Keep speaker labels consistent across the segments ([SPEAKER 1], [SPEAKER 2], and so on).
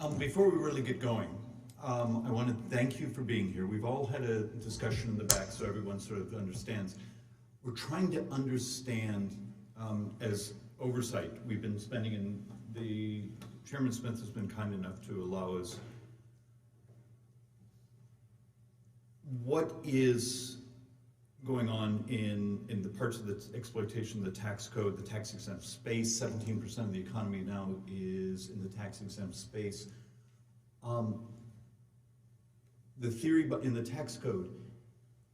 [SPEAKER 1] Before we really get going, I want to thank you for being here. We've all had a discussion in the back so everyone sort of understands. We're trying to understand, as oversight, we've been spending in the, Chairman Smith has been kind enough to allow us, what is going on in the parts of the exploitation of the tax code, the tax-exempt space. 17% of the economy now is in the tax-exempt space. The theory in the tax code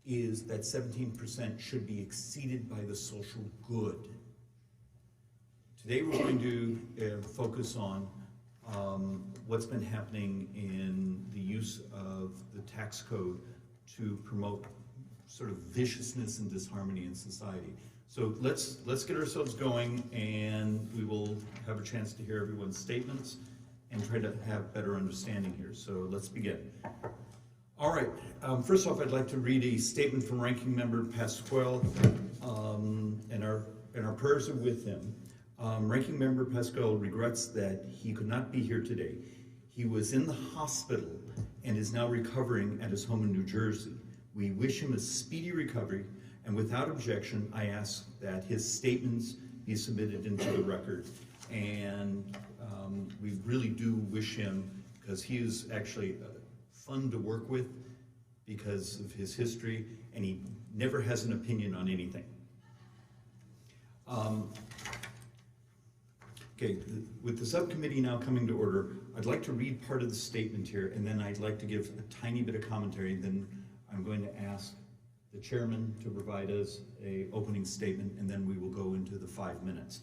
[SPEAKER 1] is that 17% should be exceeded by the social good. Today we're going to focus on what's been happening in the use of the tax code to promote sort of viciousness and disharmony in society. So let's get ourselves going, and we will have a chance to hear everyone's statements and try to have better understanding here. So let's begin. All right, first off, I'd like to read a statement from Ranking Member Pasquale, and our prayers are with him. Ranking Member Pasquale regrets that he could not be here today. He was in the hospital and is now recovering at his home in New Jersey. We wish him a speedy recovery, and without objection, I ask that his statements be submitted into the record. And we really do wish him, because he is actually fun to work with because of his history, and he never has an opinion on anything. Okay, with the subcommittee now coming to order, I'd like to read part of the statement here, and then I'd like to give a tiny bit of commentary, and then I'm going to ask the chairman to provide us an opening statement, and then we will go into the 5 minutes.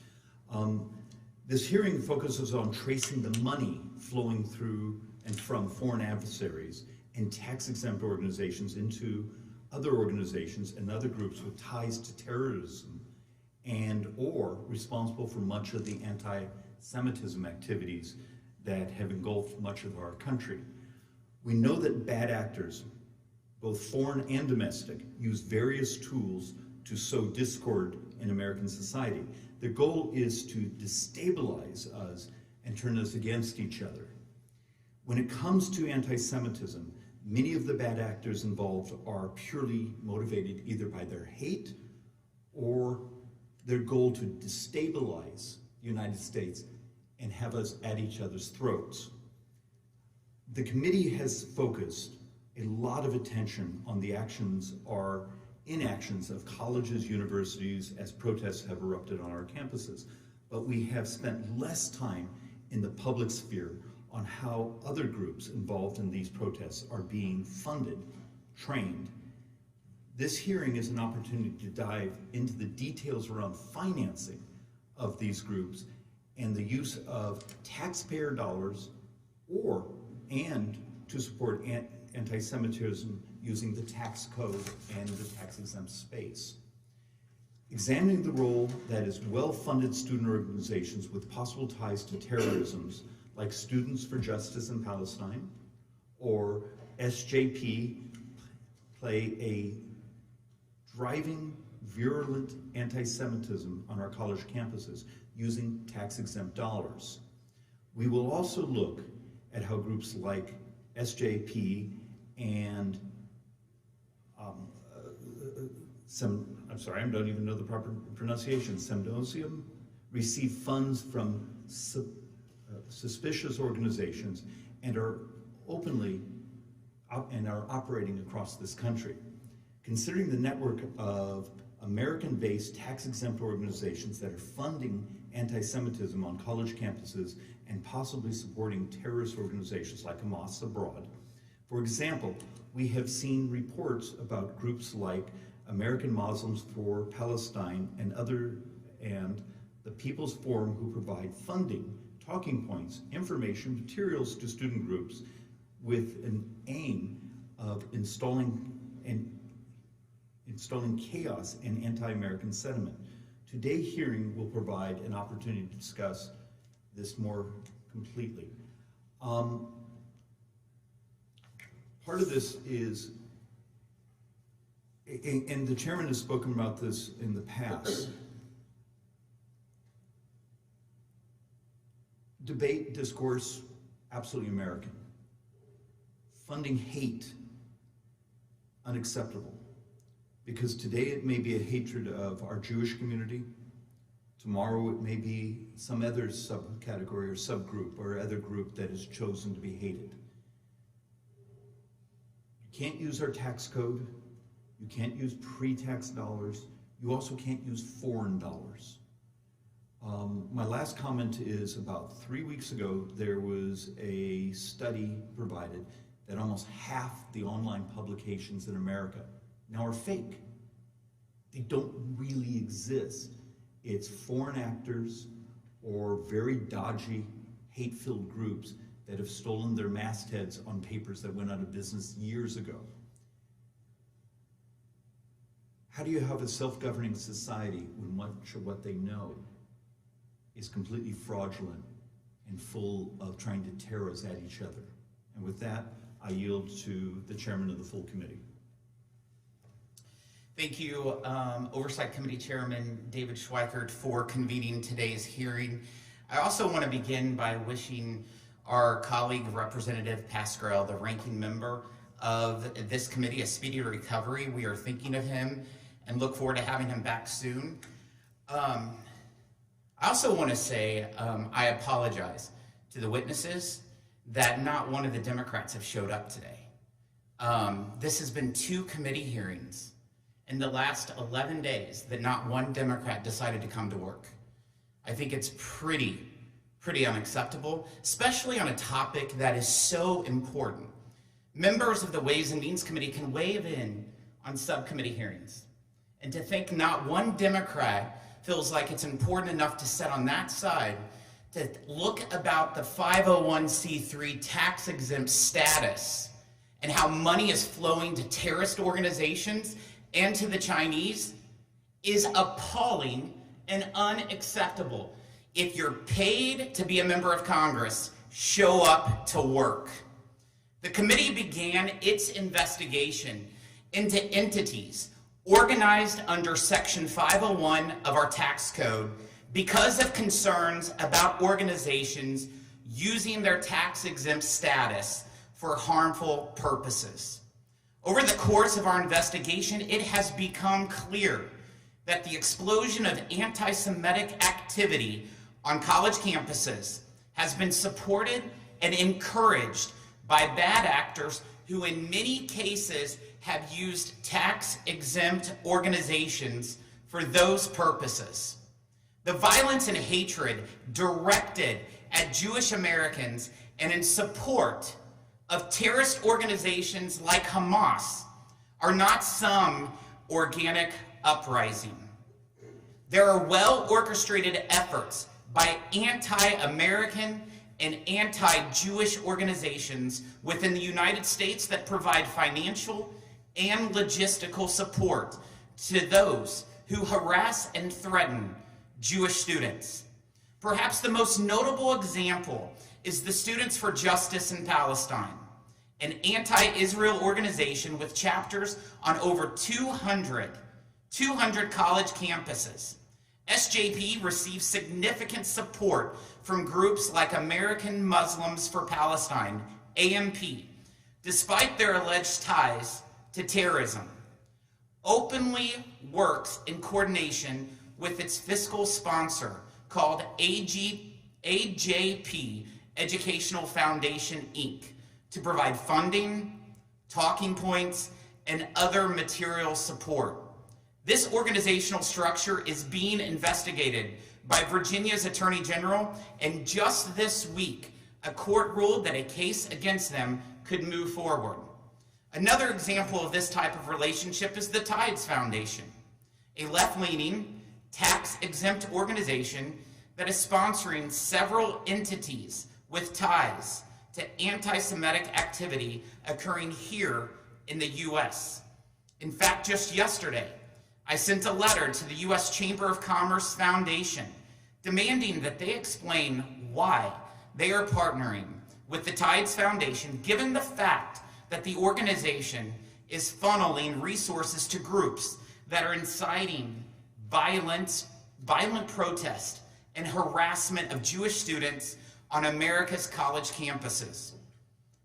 [SPEAKER 1] This hearing focuses on tracing the money flowing through and from foreign adversaries and tax-exempt organizations into other organizations and other groups with ties to terrorism and or responsible for much of the anti-Semitism activities that have engulfed much of our country. We know that bad actors, both foreign and domestic, use various tools to sow discord in American society. Their goal is to destabilize us and turn us against each other. When it comes to anti-Semitism, many of the bad actors involved are purely motivated either by their hate or their goal to destabilize the United States and have us at each other's throats. The committee has focused a lot of attention on the actions or inactions of colleges, universities, as protests have erupted on our campuses. But we have spent less time in the public sphere on how other groups involved in these protests are being funded, trained. This hearing is an opportunity to dive into the details around financing of these groups and the use of taxpayer dollars and to support anti-Semitism using the tax code and the tax-exempt space. Examining the role that is well-funded student organizations with possible ties to terrorism, like Students for Justice in Palestine, or SJP, play a driving, virulent anti-Semitism on our college campuses using tax-exempt dollars. We will also look at how groups like SJP and I'm sorry, I don't even know the proper pronunciation, Symposium, receive funds from suspicious organizations and are openly operating across this country. Considering the network of American-based tax-exempt organizations that are funding anti-Semitism on college campuses and possibly supporting terrorist organizations like Hamas abroad. For example, we have seen reports about groups like American Muslims for Palestine and the People's Forum, who provide funding, talking points, information, materials to student groups with an aim of installing chaos and anti-American sentiment. Today's hearing will provide an opportunity to discuss this more completely. Part of this is, and the chairman has spoken about this in the past, debate, discourse, absolutely American. Funding hate, unacceptable. Because today it may be a hatred of our Jewish community, tomorrow it may be some other subcategory or subgroup or other group that is chosen to be hated. You can't use our tax code, you can't use pre-tax dollars, you also can't use foreign dollars. My last comment is about 3 weeks ago, there was a study provided that almost half the online publications in America now are fake. They don't really exist. It's foreign actors or very dodgy, hate-filled groups that have stolen their mastheads on papers that went out of business years ago. How do you have a self-governing society when much of what they know is completely fraudulent and full of trying to tear us at each other? And with that, I yield to the chairman of the full committee.
[SPEAKER 2] Thank you, Oversight Committee Chairman David Schweikert, for convening today's hearing. I also want to begin by wishing our colleague, Representative Pascrell, the ranking member of this committee, a speedy recovery. We are thinking of him and look forward to having him back soon. I also want to say I apologize to the witnesses that not one of the Democrats have showed up today. This has been 2 committee hearings in the last 11 days that not one Democrat decided to come to work. I think it's pretty unacceptable, especially on a topic that is so important. Members of the Ways and Means Committee can weigh in on subcommittee hearings. And to think not one Democrat feels like it's important enough to sit on that side to look about the 501c3 tax-exempt status and how money is flowing to terrorist organizations and to the Chinese is appalling and unacceptable. If you're paid to be a member of Congress, show up to work. The committee began its investigation into entities organized under Section 501 of our tax code because of concerns about organizations using their tax-exempt status for harmful purposes. Over the course of our investigation, it has become clear that the explosion of anti-Semitic activity on college campuses has been supported and encouraged by bad actors who in many cases have used tax-exempt organizations for those purposes. The violence and hatred directed at Jewish Americans and in support of terrorist organizations like Hamas are not some organic uprising. There are well-orchestrated efforts by anti-American and anti-Jewish organizations within the United States that provide financial and logistical support to those who harass and threaten Jewish students. Perhaps the most notable example is the Students for Justice in Palestine, an anti-Israel organization with chapters on over 200 college campuses. SJP receives significant support from groups like American Muslims for Palestine, AMP, despite their alleged ties to terrorism. Openly works in coordination with its fiscal sponsor called AJP, Educational Foundation, Inc., to provide funding, talking points, and other material support. This organizational structure is being investigated by Virginia's Attorney General, and just this week, a court ruled that a case against them could move forward. Another example of this type of relationship is the Tides Foundation, a left-leaning, tax-exempt organization that is sponsoring several entities with ties to anti-Semitic activity occurring here in the U.S. In fact, just yesterday, I sent a letter to the U.S. Chamber of Commerce Foundation demanding that they explain why they are partnering with the Tides Foundation, given the fact that the organization is funneling resources to groups that are inciting violent protest and harassment of Jewish students on America's college campuses.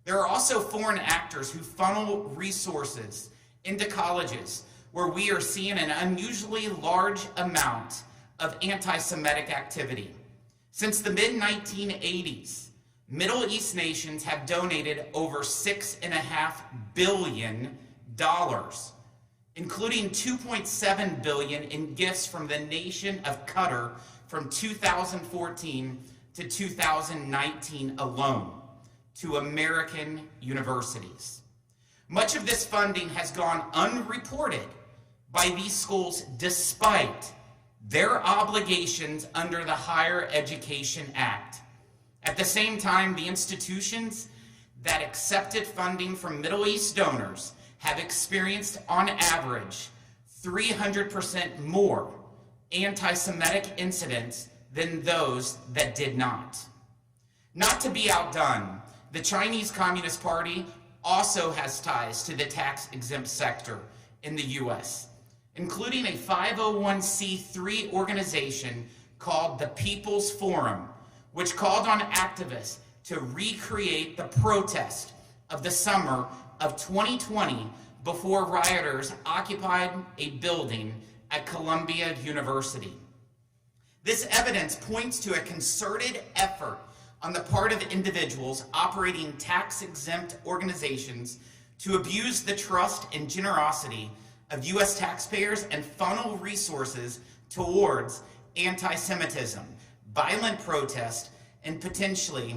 [SPEAKER 2] There are also foreign actors who funnel resources into colleges where we are seeing an unusually large amount of anti-Semitic activity. Since the mid-1980s, Middle East nations have donated over $6.5 billion, including $2.7 billion in gifts from the nation of Qatar from 2014 to 2019 alone to American universities. Much of this funding has gone unreported by these schools despite their obligations under the Higher Education Act. At the same time, the institutions that accepted funding from Middle East donors have experienced, on average, 300% more anti-Semitic incidents than those that did not. Not to be outdone, the Chinese Communist Party also has ties to the tax-exempt sector in the U.S., including a 501c3 organization called the People's Forum, which called on activists to recreate the protest of the summer of 2020 before rioters occupied a building at Columbia University. This evidence points to a concerted effort on the part of individuals operating tax-exempt organizations to abuse the trust and generosity of U.S. taxpayers and funnel resources towards anti-Semitism, violent protest, and potentially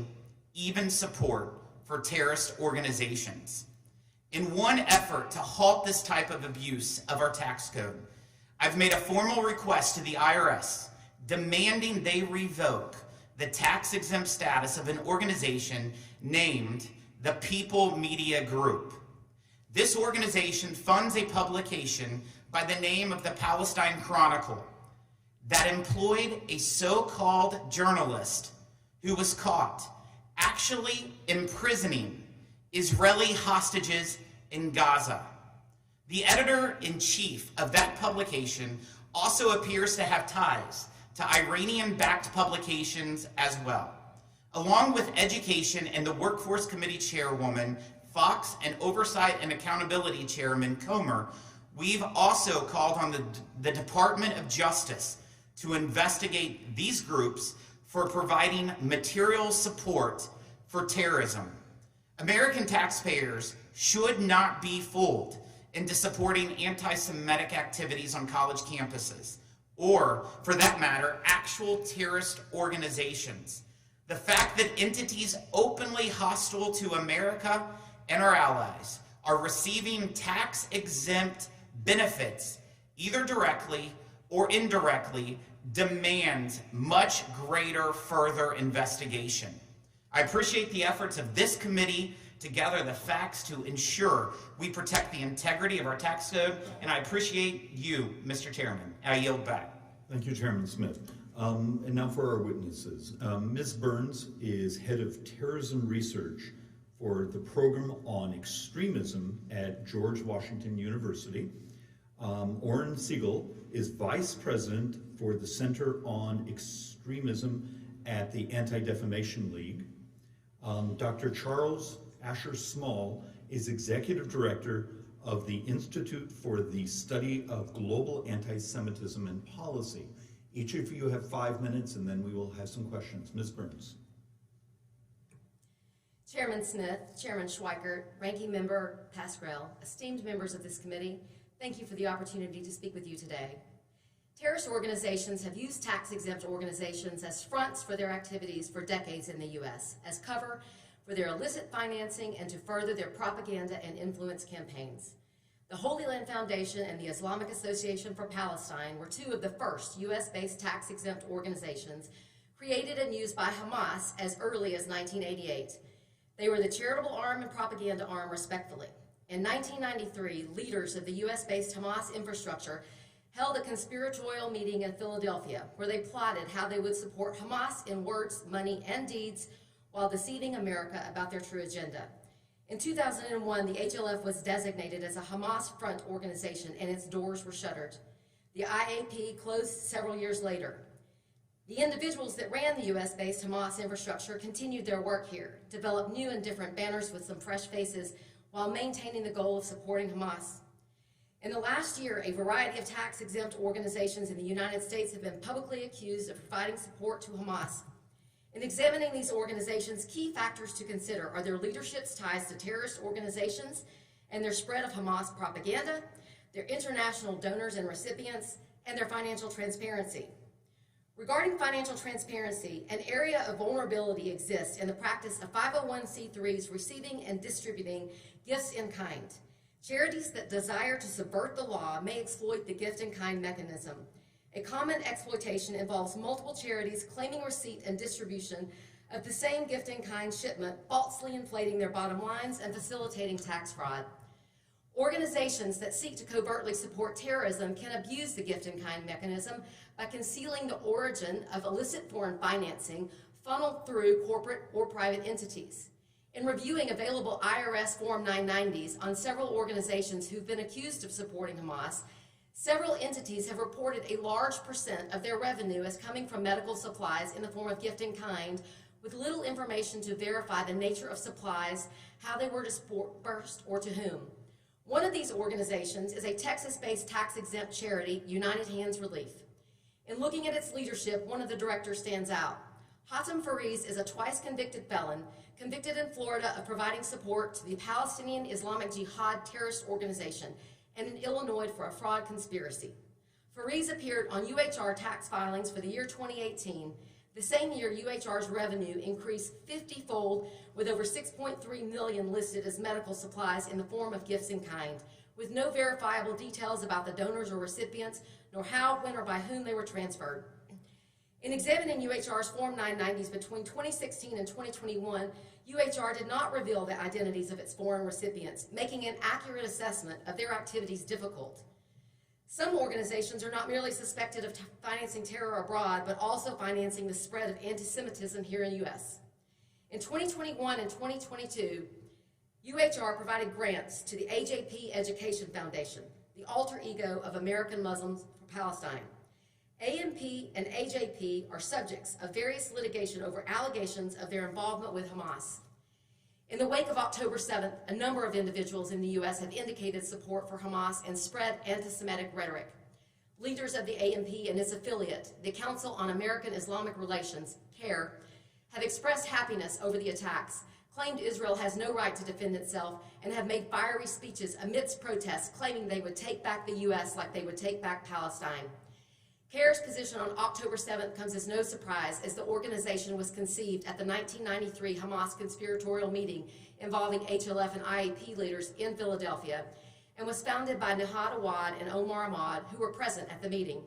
[SPEAKER 2] even support for terrorist organizations. In one effort to halt this type of abuse of our tax code, I've made a formal request to the IRS demanding they revoke the tax-exempt status of an organization named the People Media Group. This organization funds a publication by the name of the Palestine Chronicle that employed a so-called journalist who was caught actually imprisoning Israeli hostages in Gaza. The editor-in-chief of that publication also appears to have ties to Iranian-backed publications as well. Along with Education and the Workforce Committee Chairwoman, Fox, and Oversight and Accountability Chairman Comer, we've also called on the Department of Justice to investigate these groups for providing material support for terrorism. American taxpayers should not be fooled into supporting anti-Semitic activities on college campuses, or, for that matter, actual terrorist organizations. The fact that entities openly hostile to America and our allies are receiving tax-exempt benefits, either directly or indirectly, demands much greater further investigation. I appreciate the efforts of this committee to gather the facts to ensure we protect the integrity of our tax code, and I appreciate you, Mr. Chairman. I yield back.
[SPEAKER 1] Thank you, Chairman Smith. And now for our witnesses. Ms. Burns is head of terrorism research for the program on extremism at George Washington University. Oren Siegel is vice president for the Center on Extremism at the Anti-Defamation League. Dr. Charles Asher Small is executive director of the Institute for the Study of Global Anti-Semitism and Policy. Each of you have 5 minutes, and then we will have some questions. Ms. Burns.
[SPEAKER 3] Chairman Smith, Chairman Schweikert, Ranking Member Pascrell, esteemed members of this committee, thank you for the opportunity to speak with you today. Terrorist organizations have used tax-exempt organizations as fronts for their activities for decades in the U.S., as cover for their illicit financing and to further their propaganda and influence campaigns. The Holy Land Foundation and the Islamic Association for Palestine were two of the first U.S.-based tax-exempt organizations created and used by Hamas as early as 1988. They were the charitable arm and propaganda arm, respectively. In 1993, leaders of the U.S.-based Hamas infrastructure held a conspiratorial meeting in Philadelphia where they plotted how they would support Hamas in words, money, and deeds while deceiving America about their true agenda. In 2001, the HLF was designated as a Hamas front organization and its doors were shuttered. The IAP closed several years later. The individuals that ran the U.S.-based Hamas infrastructure continued their work here, developed new and different banners with some fresh faces, while maintaining the goal of supporting Hamas. In the last year, a variety of tax-exempt organizations in the United States have been publicly accused of providing support to Hamas. In examining these organizations, key factors to consider are their leadership's ties to terrorist organizations and their spread of Hamas propaganda, their international donors and recipients, and their financial transparency. Regarding financial transparency, an area of vulnerability exists in the practice of 501c3s receiving and distributing gifts in kind. Charities that desire to subvert the law may exploit the gift in kind mechanism. A common exploitation involves multiple charities claiming receipt and distribution of the same gift in kind shipment, falsely inflating their bottom lines and facilitating tax fraud. Organizations that seek to covertly support terrorism can abuse the gift in kind mechanism by concealing the origin of illicit foreign financing funneled through corporate or private entities. In reviewing available IRS Form 990s on several organizations who've been accused of supporting Hamas, several entities have reported a large % of their revenue as coming from medical supplies in the form of gift in kind, with little information to verify the nature of supplies, how they were dispersed, or to whom. One of these organizations is a Texas-based tax-exempt charity, United Hands Relief. In looking at its leadership, one of the directors stands out. Hatem Fariz is a twice-convicted felon, convicted in Florida of providing support to the Palestinian Islamic Jihad terrorist organization, and in Illinois for a fraud conspiracy. Fariz appeared on UHR tax filings for the year 2018. The same year, UHR's revenue increased 50-fold, with over $6.3 million listed as medical supplies in the form of gifts in kind, with no verifiable details about the donors or recipients, nor how, when, or by whom they were transferred. In examining UHR's Form 990s between 2016 and 2021, UHR did not reveal the identities of its foreign recipients, making an accurate assessment of their activities difficult. Some organizations are not merely suspected of financing terror abroad, but also financing the spread of anti-Semitism here in the U.S. In 2021 and 2022, UHR provided grants to the AJP Education Foundation, the alter ego of American Muslims for Palestine. AMP and AJP are subjects of various litigation over allegations of their involvement with Hamas. In the wake of October 7th, a number of individuals in the U.S. have indicated support for Hamas and spread anti-Semitic rhetoric. Leaders of the AMP and its affiliate, the Council on American Islamic Relations, CAIR, have expressed happiness over the attacks, claimed Israel has no right to defend itself, and have made fiery speeches amidst protests claiming they would take back the U.S. like they would take back Palestine. CAIR's position on October 7th comes as no surprise, as the organization was conceived at the 1993 Hamas conspiratorial meeting involving HLF and IAP leaders in Philadelphia, and was founded by Nihad Awad and Omar Ahmad, who were present at the meeting.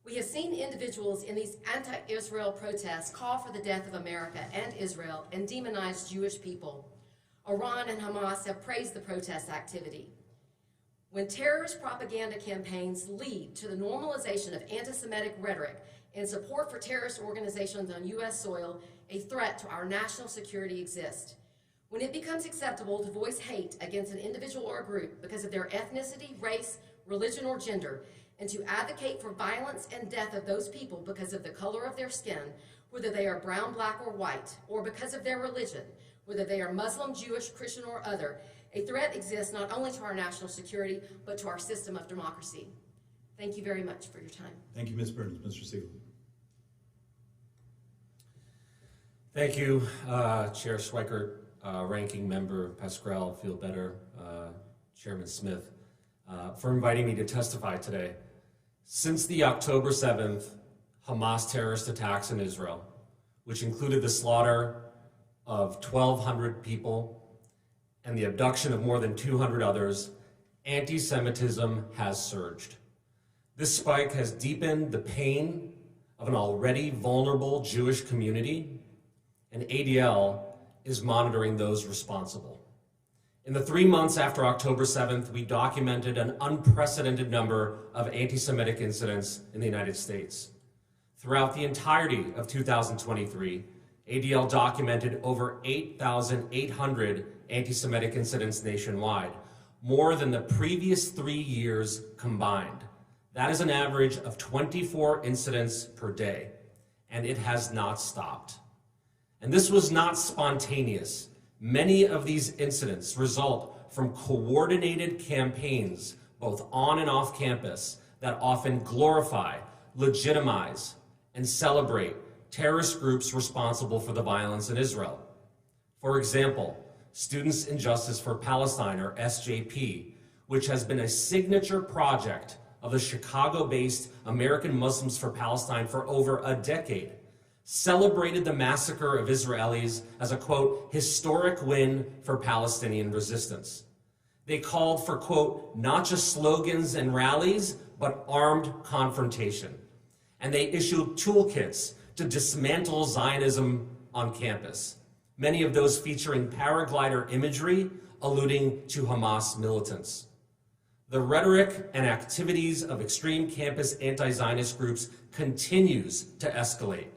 [SPEAKER 3] We have seen individuals in these anti-Israel protests call for the death of America and Israel and demonize Jewish people. Iran and Hamas have praised the protest activity. When terrorist propaganda campaigns lead to the normalization of anti-Semitic rhetoric and support for terrorist organizations on U.S. soil, a threat to our national security exists. When it becomes acceptable to voice hate against an individual or group because of their ethnicity, race, religion, or gender, and to advocate for violence and death of those people because of the color of their skin, whether they are brown, black, or white, or because of their religion, whether they are Muslim, Jewish, Christian, or other, a threat exists not only to our national security, but to our system of democracy. Thank you very much for your time.
[SPEAKER 1] Thank you, Ms. Burns. Mr. Siegel.
[SPEAKER 4] Thank you, Chair Schweikert, Ranking Member Pascrell, feel better, Chairman Smith, for inviting me to testify today. Since the October 7th Hamas terrorist attacks in Israel, which included the slaughter of 1,200 people and the abduction of more than 200 others, anti-Semitism has surged. This spike has deepened the pain of an already vulnerable Jewish community, and ADL is monitoring those responsible. In the 3 months after October 7th, we documented an unprecedented number of anti-Semitic incidents in the United States. Throughout the entirety of 2023, ADL documented over 8,800 anti-Semitic incidents nationwide, more than the previous 3 years combined. That is an average of 24 incidents per day. and it has not stopped. And this was not spontaneous. Many of these incidents result from coordinated campaigns, both on and off campus, that often glorify, legitimize, and celebrate terrorist groups responsible for the violence in Israel. For example, Students in Justice for Palestine, or SJP, which has been a signature project of the Chicago-based American Muslims for Palestine for over a decade, celebrated the massacre of Israelis as a, quote, historic win for Palestinian resistance. They called for, quote, not just slogans and rallies, but armed confrontation. And they issued toolkits to dismantle Zionism on campus, many of those featuring paraglider imagery alluding to Hamas militants. The rhetoric and activities of extreme campus anti-Zionist groups continues to escalate.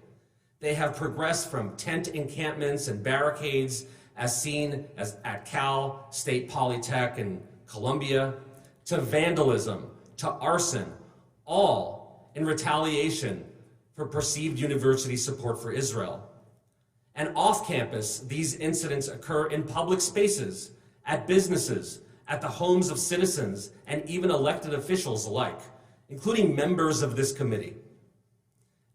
[SPEAKER 4] They have progressed from tent encampments and barricades, as seen at Cal, State Polytech, and Columbia, to vandalism, to arson, all in retaliation for perceived university support for Israel. And off campus, these incidents occur in public spaces, at businesses, at the homes of citizens, and even elected officials alike, including members of this committee.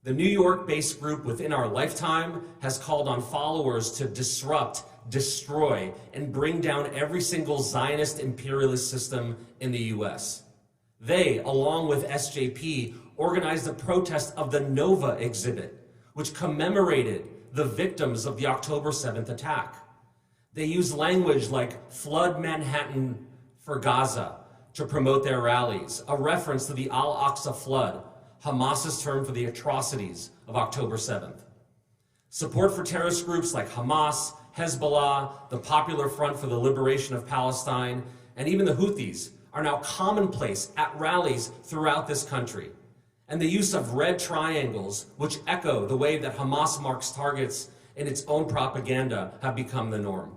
[SPEAKER 4] The New York-based group Within Our Lifetime has called on followers to disrupt, destroy, and bring down every single Zionist imperialist system in the US. They, along with SJP, organized a protest of the Nova exhibit, which commemorated the victims of the October 7th attack. They used language like flood Manhattan for Gaza to promote their rallies, a reference to the Al-Aqsa flood, Hamas's term for the atrocities of October 7th. Support for terrorist groups like Hamas, Hezbollah, the Popular Front for the Liberation of Palestine, and even the Houthis are now commonplace at rallies throughout this country. And the use of red triangles, which echo the way that Hamas marks targets in its own propaganda, have become the norm.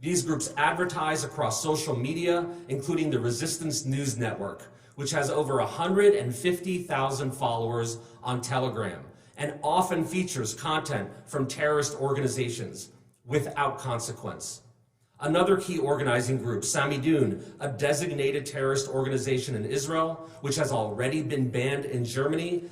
[SPEAKER 4] These groups advertise across social media, including the Resistance News Network, which has over 150,000 followers on Telegram, and often features content from terrorist organizations without consequence. Another key organizing group, Samidun, a designated terrorist organization in Israel, which has already been banned in Germany,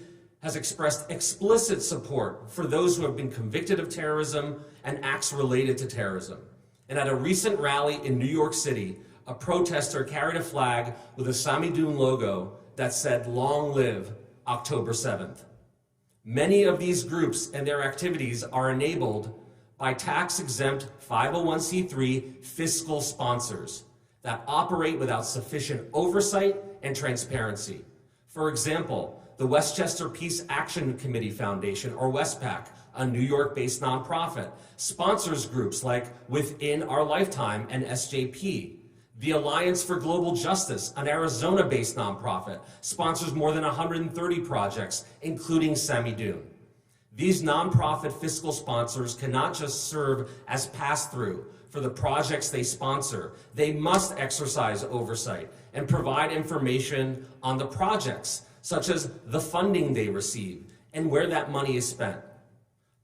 [SPEAKER 4] has expressed explicit support for those who have been convicted of terrorism and acts related to terrorism. And at a recent rally in New York City, a protester carried a flag with a Samidun logo that said, "Long live October 7th." Many of these groups and their activities are enabled by tax-exempt 501c3 fiscal sponsors that operate without sufficient oversight and transparency. For example, the Westchester Peace Action Committee Foundation, or WestPAC, a New York-based nonprofit, sponsors groups like Within Our Lifetime and SJP. The Alliance for Global Justice, an Arizona-based nonprofit, sponsors more than 130 projects, including Samidun. These nonprofit fiscal sponsors cannot just serve as pass-through for the projects they sponsor. They must exercise oversight and provide information on the projects, such as the funding they receive and where that money is spent.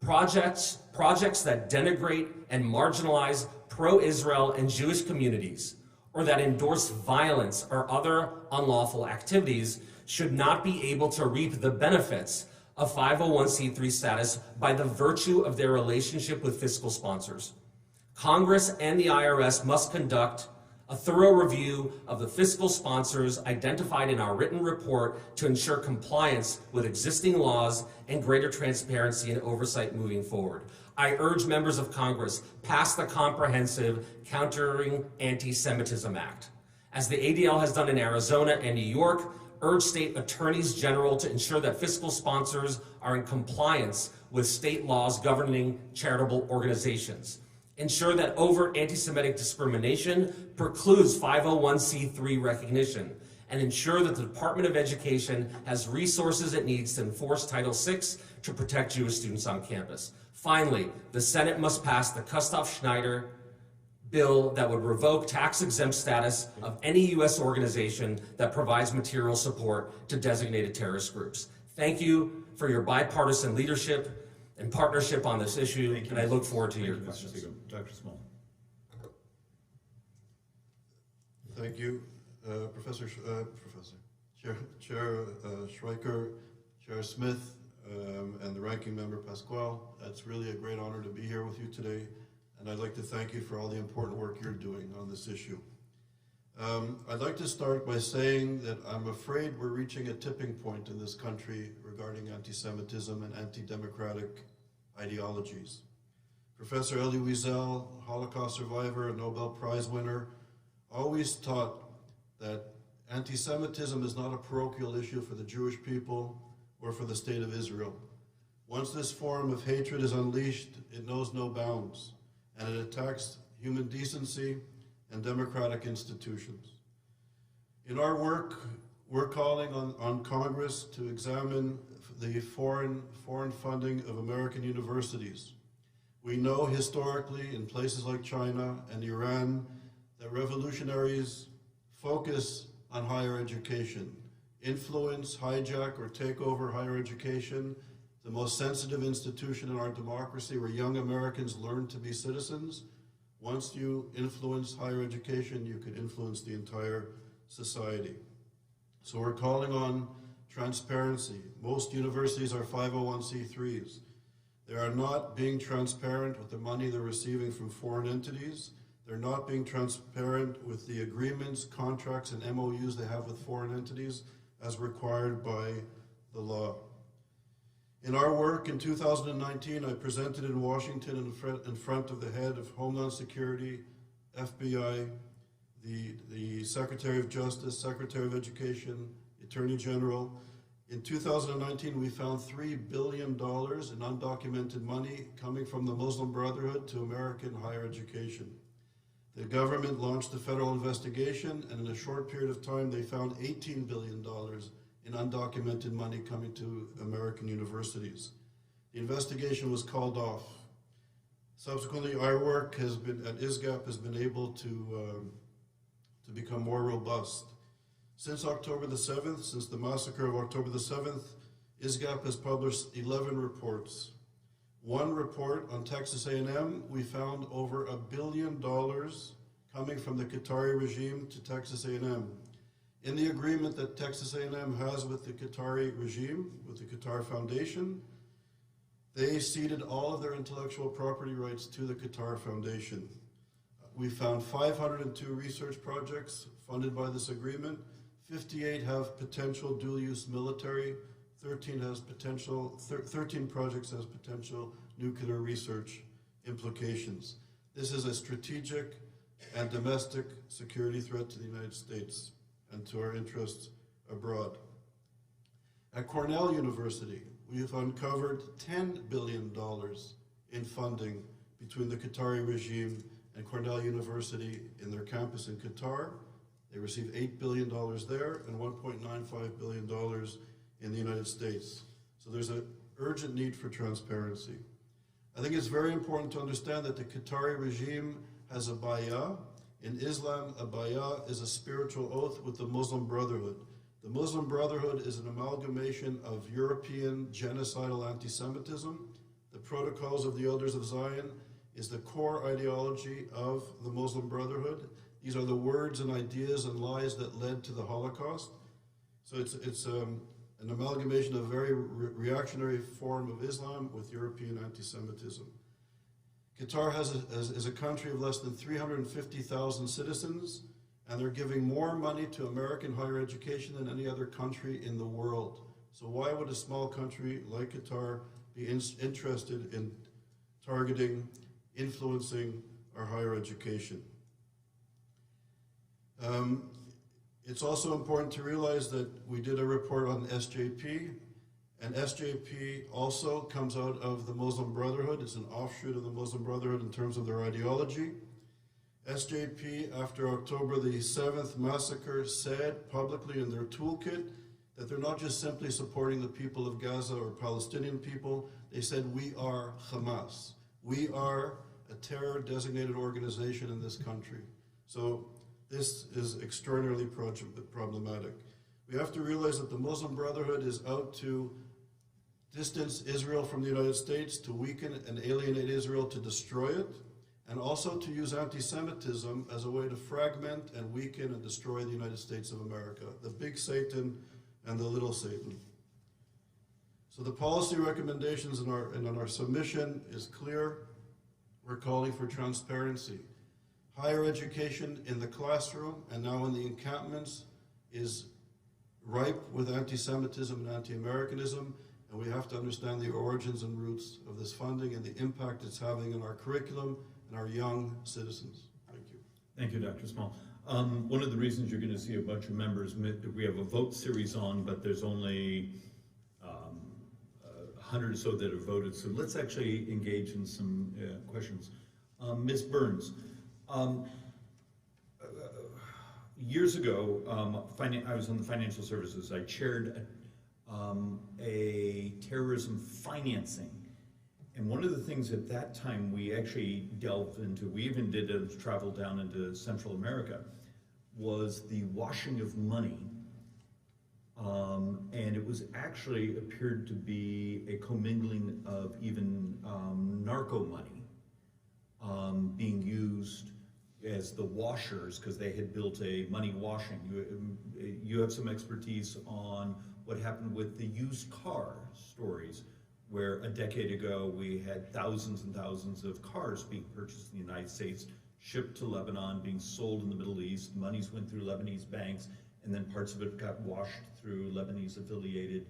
[SPEAKER 4] Projects that denigrate and marginalize pro-Israel and Jewish communities, or that endorse violence or other unlawful activities, should not be able to reap the benefits of 501c3 status by the virtue of their relationship with fiscal sponsors. Congress and the IRS must conduct a thorough review of the fiscal sponsors identified in our written report to ensure compliance with existing laws and greater transparency and oversight moving forward. I urge members of Congress pass the comprehensive Countering Anti-Semitism Act. As the ADL has done in Arizona and New York, urge state attorneys general to ensure that fiscal sponsors are in compliance with state laws governing charitable organizations. Ensure that overt anti-Semitic discrimination precludes 501c3 recognition, and ensure that the Department of Education has resources it needs to enforce Title VI to protect Jewish students on campus. Finally, the Senate must pass the Kustoff-Schneider bill that would revoke tax-exempt status of any U.S. organization that provides material support to designated terrorist groups. Thank you for your bipartisan leadership and partnership on this issue,
[SPEAKER 1] Thank you,
[SPEAKER 4] and I look forward to
[SPEAKER 1] Thank
[SPEAKER 4] your
[SPEAKER 1] you, Mr.
[SPEAKER 4] questions.
[SPEAKER 1] Segal. Dr. Small.
[SPEAKER 5] Thank you, Chair Schweiker, Chair Smith, and the Ranking Member Pasquale. It's really a great honor to be here with you today, and I'd like to thank you for all the important work you're doing on this issue. I'd like to start by saying that I'm afraid we're reaching a tipping point in this country regarding anti-Semitism and anti-democratic ideologies. Professor Elie Wiesel, Holocaust survivor and Nobel Prize winner, always taught that anti-Semitism is not a parochial issue for the Jewish people or for the state of Israel. Once this form of hatred is unleashed, it knows no bounds, and it attacks human decency and democratic institutions. In our work, we're calling on Congress to examine the foreign funding of American universities. We know historically in places like China and Iran that revolutionaries focus on higher education, influence, hijack, or take over higher education, the most sensitive institution in our democracy where young Americans learn to be citizens. Once you influence higher education, you can influence the entire society. So we're calling on transparency. Most universities are 501c3s. They are not being transparent with the money they're receiving from foreign entities. They're not being transparent with the agreements, contracts, and MOUs they have with foreign entities as required by the law. In our work in 2019, I presented in Washington in front of the head of Homeland Security, FBI, the Secretary of Justice, Secretary of Education, Attorney General. In 2019, we found $3 billion in undocumented money coming from the Muslim Brotherhood to American higher education. The government launched a federal investigation, and in a short period of time, they found $18 billion in undocumented money coming to American universities. The investigation was called off. Subsequently, our work at ISGAP has been able to become more robust. Since October the 7th, since the massacre of October the 7th, ISGAP has published 11 reports. One report on Texas A&M, we found over $1 billion coming from the Qatari regime to Texas A&M. In the agreement that Texas A&M has with the Qatari regime, with the Qatar Foundation, they ceded all of their intellectual property rights to the Qatar Foundation. We found 502 research projects funded by this agreement. 58 have potential dual-use military. 13 projects has potential nuclear research implications. This is a strategic and domestic security threat to the United States and to our interests abroad. At Cornell University, we have uncovered $10 billion in funding between the Qatari regime and Cornell University in their campus in Qatar. They receive $8 billion there and $1.95 billion in the United States. So there's an urgent need for transparency. I think it's very important to understand that the Qatari regime has a bay'ah. In Islam, a bay'ah is a spiritual oath with the Muslim Brotherhood. The Muslim Brotherhood is an amalgamation of European genocidal anti-Semitism. The Protocols of the Elders of Zion is the core ideology of the Muslim Brotherhood. These are the words and ideas and lies that led to the Holocaust. So it's an amalgamation of a very reactionary form of Islam with European anti-Semitism. Qatar is a country of less than 350,000 citizens, and they're giving more money to American higher education than any other country in the world. So why would a small country like Qatar be interested in targeting, influencing our higher education? It's also important to realize that we did a report on SJP, and SJP also comes out of the Muslim Brotherhood. It's an offshoot of the Muslim Brotherhood in terms of their ideology. SJP, after October the 7th massacre, said publicly in their toolkit that they're not just simply supporting the people of Gaza or Palestinian people. They said, we are Hamas. We are a terror-designated organization in this country. So this is extraordinarily problematic. We have to realize that the Muslim Brotherhood is out to distance Israel from the United States, to weaken and alienate Israel, to destroy it, and also to use anti-Semitism as a way to fragment and weaken and destroy the United States of America, the big Satan and the little Satan. So the policy recommendations in our submission is clear. We're calling for transparency. Higher education in the classroom and now in the encampments is ripe with anti-Semitism and anti-Americanism, and we have to understand the origins and roots of this funding and the impact it's having on our curriculum and our young citizens. Thank you.
[SPEAKER 1] Thank you, Dr. Small. One of the reasons you're going to see a bunch of members, we have a vote series on, but there's only 100 or so that have voted, so let's actually engage in some questions. Ms. Burns, years ago, I was in the financial services. I chaired a terrorism financing. And one of the things at that time we actually delved into, we even did a travel down into Central America, was the washing of money. And it was actually appeared to be a commingling of even narco money being used as the washers, because they had built a money washing. You have some expertise on what happened with the used car stories, where a decade ago we had thousands and thousands of cars being purchased in the United States, shipped to Lebanon, being sold in the Middle East. Monies went through Lebanese banks, and then parts of it got washed through Lebanese affiliated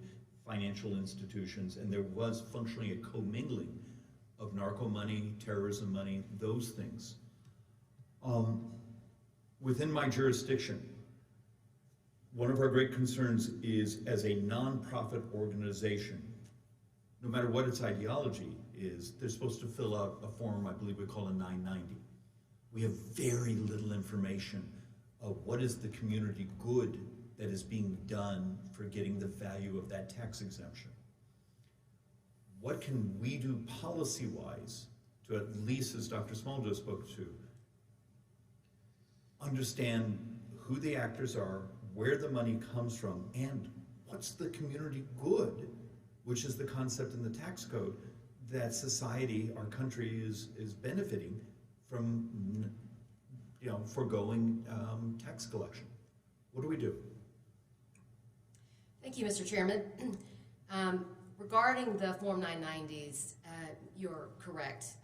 [SPEAKER 1] financial institutions, and there was functionally a commingling of narco money, terrorism money, those things. Within my jurisdiction, one of our great concerns is, as a nonprofit organization, no matter what its ideology is, they're supposed to fill out a form, I believe we call a 990. We have very little information of what is the community good that is being done for getting the value of that tax exemption. What can we do policy-wise to, at least as Dr. Small just spoke to, understand who the actors are, where the money comes from, and what's the community good, which is the concept in the tax code that society, our country, is benefiting from, foregoing tax collection. What do we do?
[SPEAKER 3] Thank you, Mr. Chairman. Regarding the Form 990s, you're correct.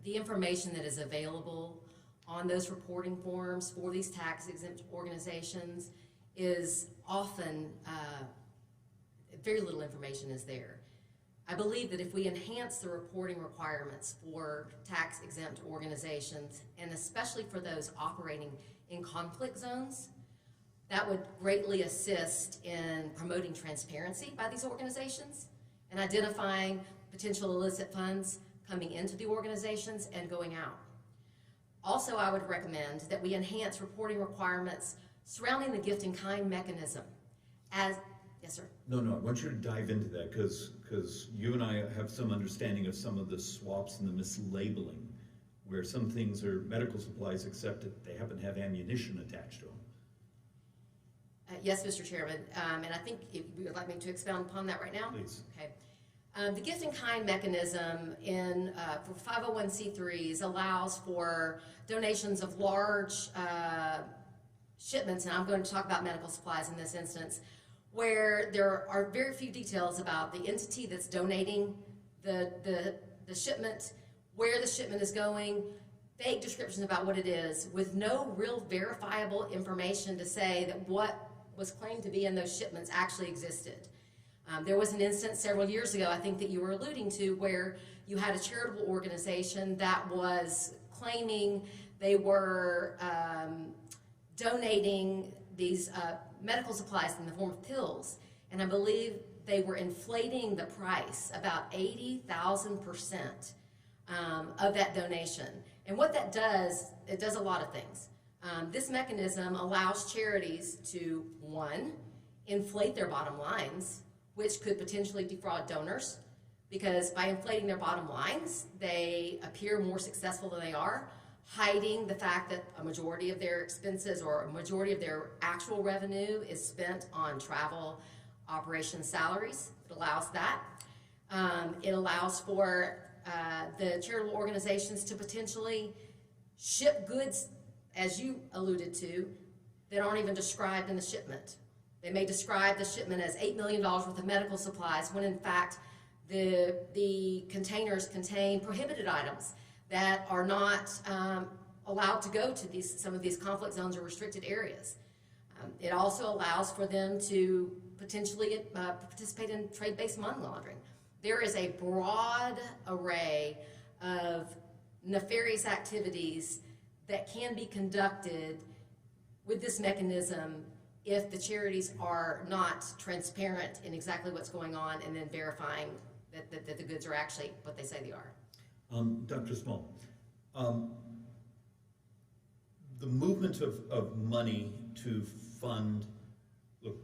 [SPEAKER 3] The information that is available on those reporting forms for these tax-exempt organizations is often, very little information is there. I believe that if we enhance the reporting requirements for tax-exempt organizations, and especially for those operating in conflict zones, that would greatly assist in promoting transparency by these organizations and identifying potential illicit funds coming into the organizations and going out. Also, I would recommend that we enhance reporting requirements surrounding the gift in kind mechanism. Yes, sir.
[SPEAKER 1] No, I want you to dive into that, because you and I have some understanding of some of the swaps and the mislabeling, where some things are medical supplies, except that they happen to have ammunition attached to them.
[SPEAKER 3] Yes, Mr. Chairman, and I think if you would like me to expound upon that right now?
[SPEAKER 1] Please.
[SPEAKER 3] Okay. The gift in kind mechanism for 501c3s allows for donations of large shipments, and I'm going to talk about medical supplies in this instance, where there are very few details about the entity that's donating the shipment, where the shipment is going, vague descriptions about what it is, with no real verifiable information to say that what was claimed to be in those shipments actually existed. There was an instance several years ago, I think that you were alluding to, where you had a charitable organization that was claiming they were donating these medical supplies in the form of pills, and I believe they were inflating the price about 80,000% of that donation. And what that does, it does a lot of things. This mechanism allows charities to, one, inflate their bottom lines, which could potentially defraud donors, because by inflating their bottom lines, they appear more successful than they are, hiding the fact that a majority of their expenses or a majority of their actual revenue is spent on travel, operations, salaries. It allows that. It allows for the charitable organizations to potentially ship goods, as you alluded to, that aren't even described in the shipment. They may describe the shipment as $8 million worth of medical supplies when in fact the containers contain prohibited items that are not allowed to go to some of these conflict zones or restricted areas. It also allows for them to potentially participate in trade-based money laundering. There is a broad array of nefarious activities that can be conducted with this mechanism if the charities are not transparent in exactly what's going on and then verifying that the goods are actually what they say they are.
[SPEAKER 1] Dr. Small, the movement of money to fund, look,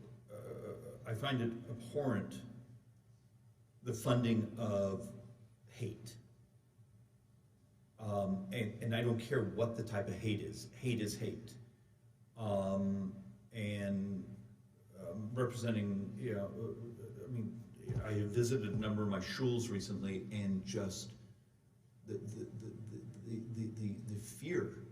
[SPEAKER 1] I find it abhorrent, the funding of hate. And I don't care what the type of hate is. Hate is hate. Representing, I mean, I have visited a number of my shuls recently, and just the fear.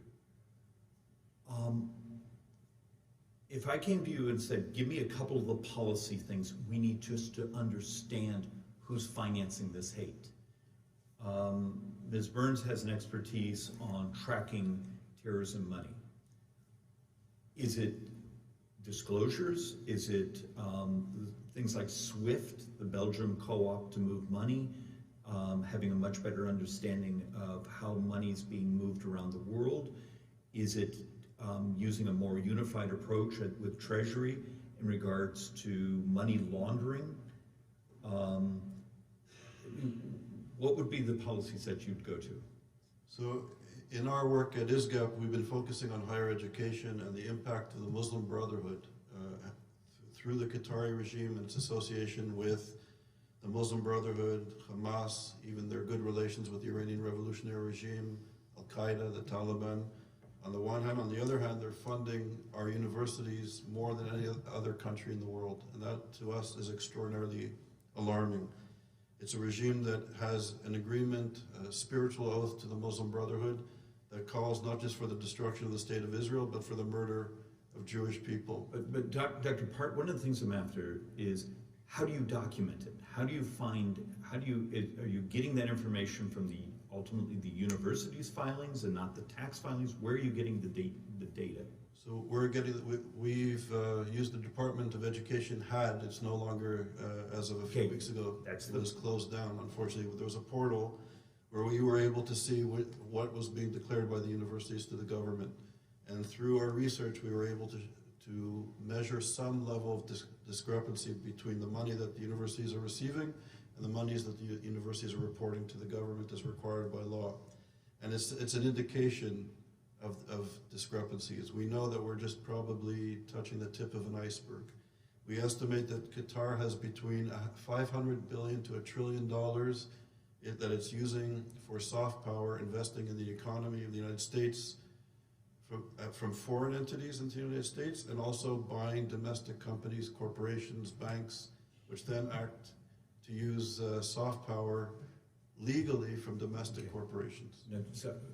[SPEAKER 1] If I came to you and said, give me a couple of the policy things we need just to understand who's financing this hate. Ms. Burns has an expertise on tracking terrorism money. Is it disclosures? Is it things like SWIFT, the Belgium co-op to move money, having a much better understanding of how money is being moved around the world? Is it using a more unified approach with Treasury in regards to money laundering? What would be the policies that you'd go to?
[SPEAKER 5] So in our work at ISGAP, we've been focusing on higher education and the impact of the Muslim Brotherhood through the Qatari regime and its association with the Muslim Brotherhood, Hamas, even their good relations with the Iranian Revolutionary Regime, Al-Qaeda, the Taliban. On the one hand, on the other hand, they're funding our universities more than any other country in the world, and that to us is extraordinarily alarming. It's a regime that has an agreement, a spiritual oath to the Muslim Brotherhood that calls not just for the destruction of the state of Israel, but for the murder of Jewish people.
[SPEAKER 1] But Dr. Part, one of the things I'm after is, how do you document it? How do you find, are you getting that information from ultimately the university's filings and not the tax filings? Where are you getting the data?
[SPEAKER 5] So we've used the Department of Education it's no longer, as of a few weeks ago, it was closed down, unfortunately. There was a portal where we were able to see what was being declared by the universities to the government. And through our research, we were able to measure some level of discrepancy between the money that the universities are receiving and the monies that the universities are reporting to the government as required by law. And it's an indication of discrepancies. We know that we're just probably touching the tip of an iceberg. We estimate that Qatar has between $500 billion to $1 trillion that it's using for soft power, investing in the economy of the United States from foreign entities into the United States, and also buying domestic companies, corporations, banks, which then act to use soft power legally from domestic corporations.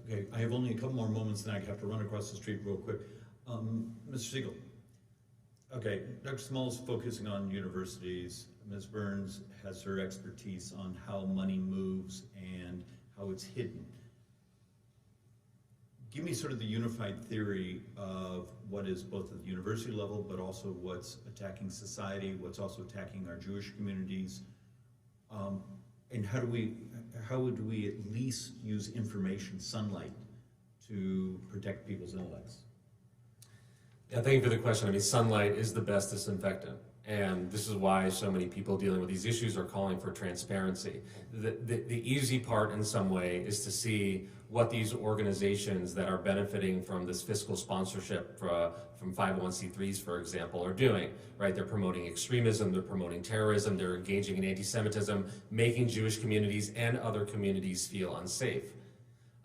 [SPEAKER 1] Okay, I have only a couple more moments, then I have to run across the street real quick. Mr. Siegel, okay, Dr. Small's focusing on universities. Ms. Burns has her expertise on how money moves and how it's hidden. Give me sort of the unified theory of what is both at the university level, but also what's attacking society, what's also attacking our Jewish communities, and how would we at least use information, sunlight, to protect people's intellects?
[SPEAKER 4] Yeah, thank you for the question. I mean, sunlight is the best disinfectant. And this is why so many people dealing with these issues are calling for transparency. The easy part in some way is to see what these organizations that are benefiting from this fiscal sponsorship from 501c3s, for example, are doing, right? They're promoting extremism, they're promoting terrorism, they're engaging in anti-Semitism, making Jewish communities and other communities feel unsafe.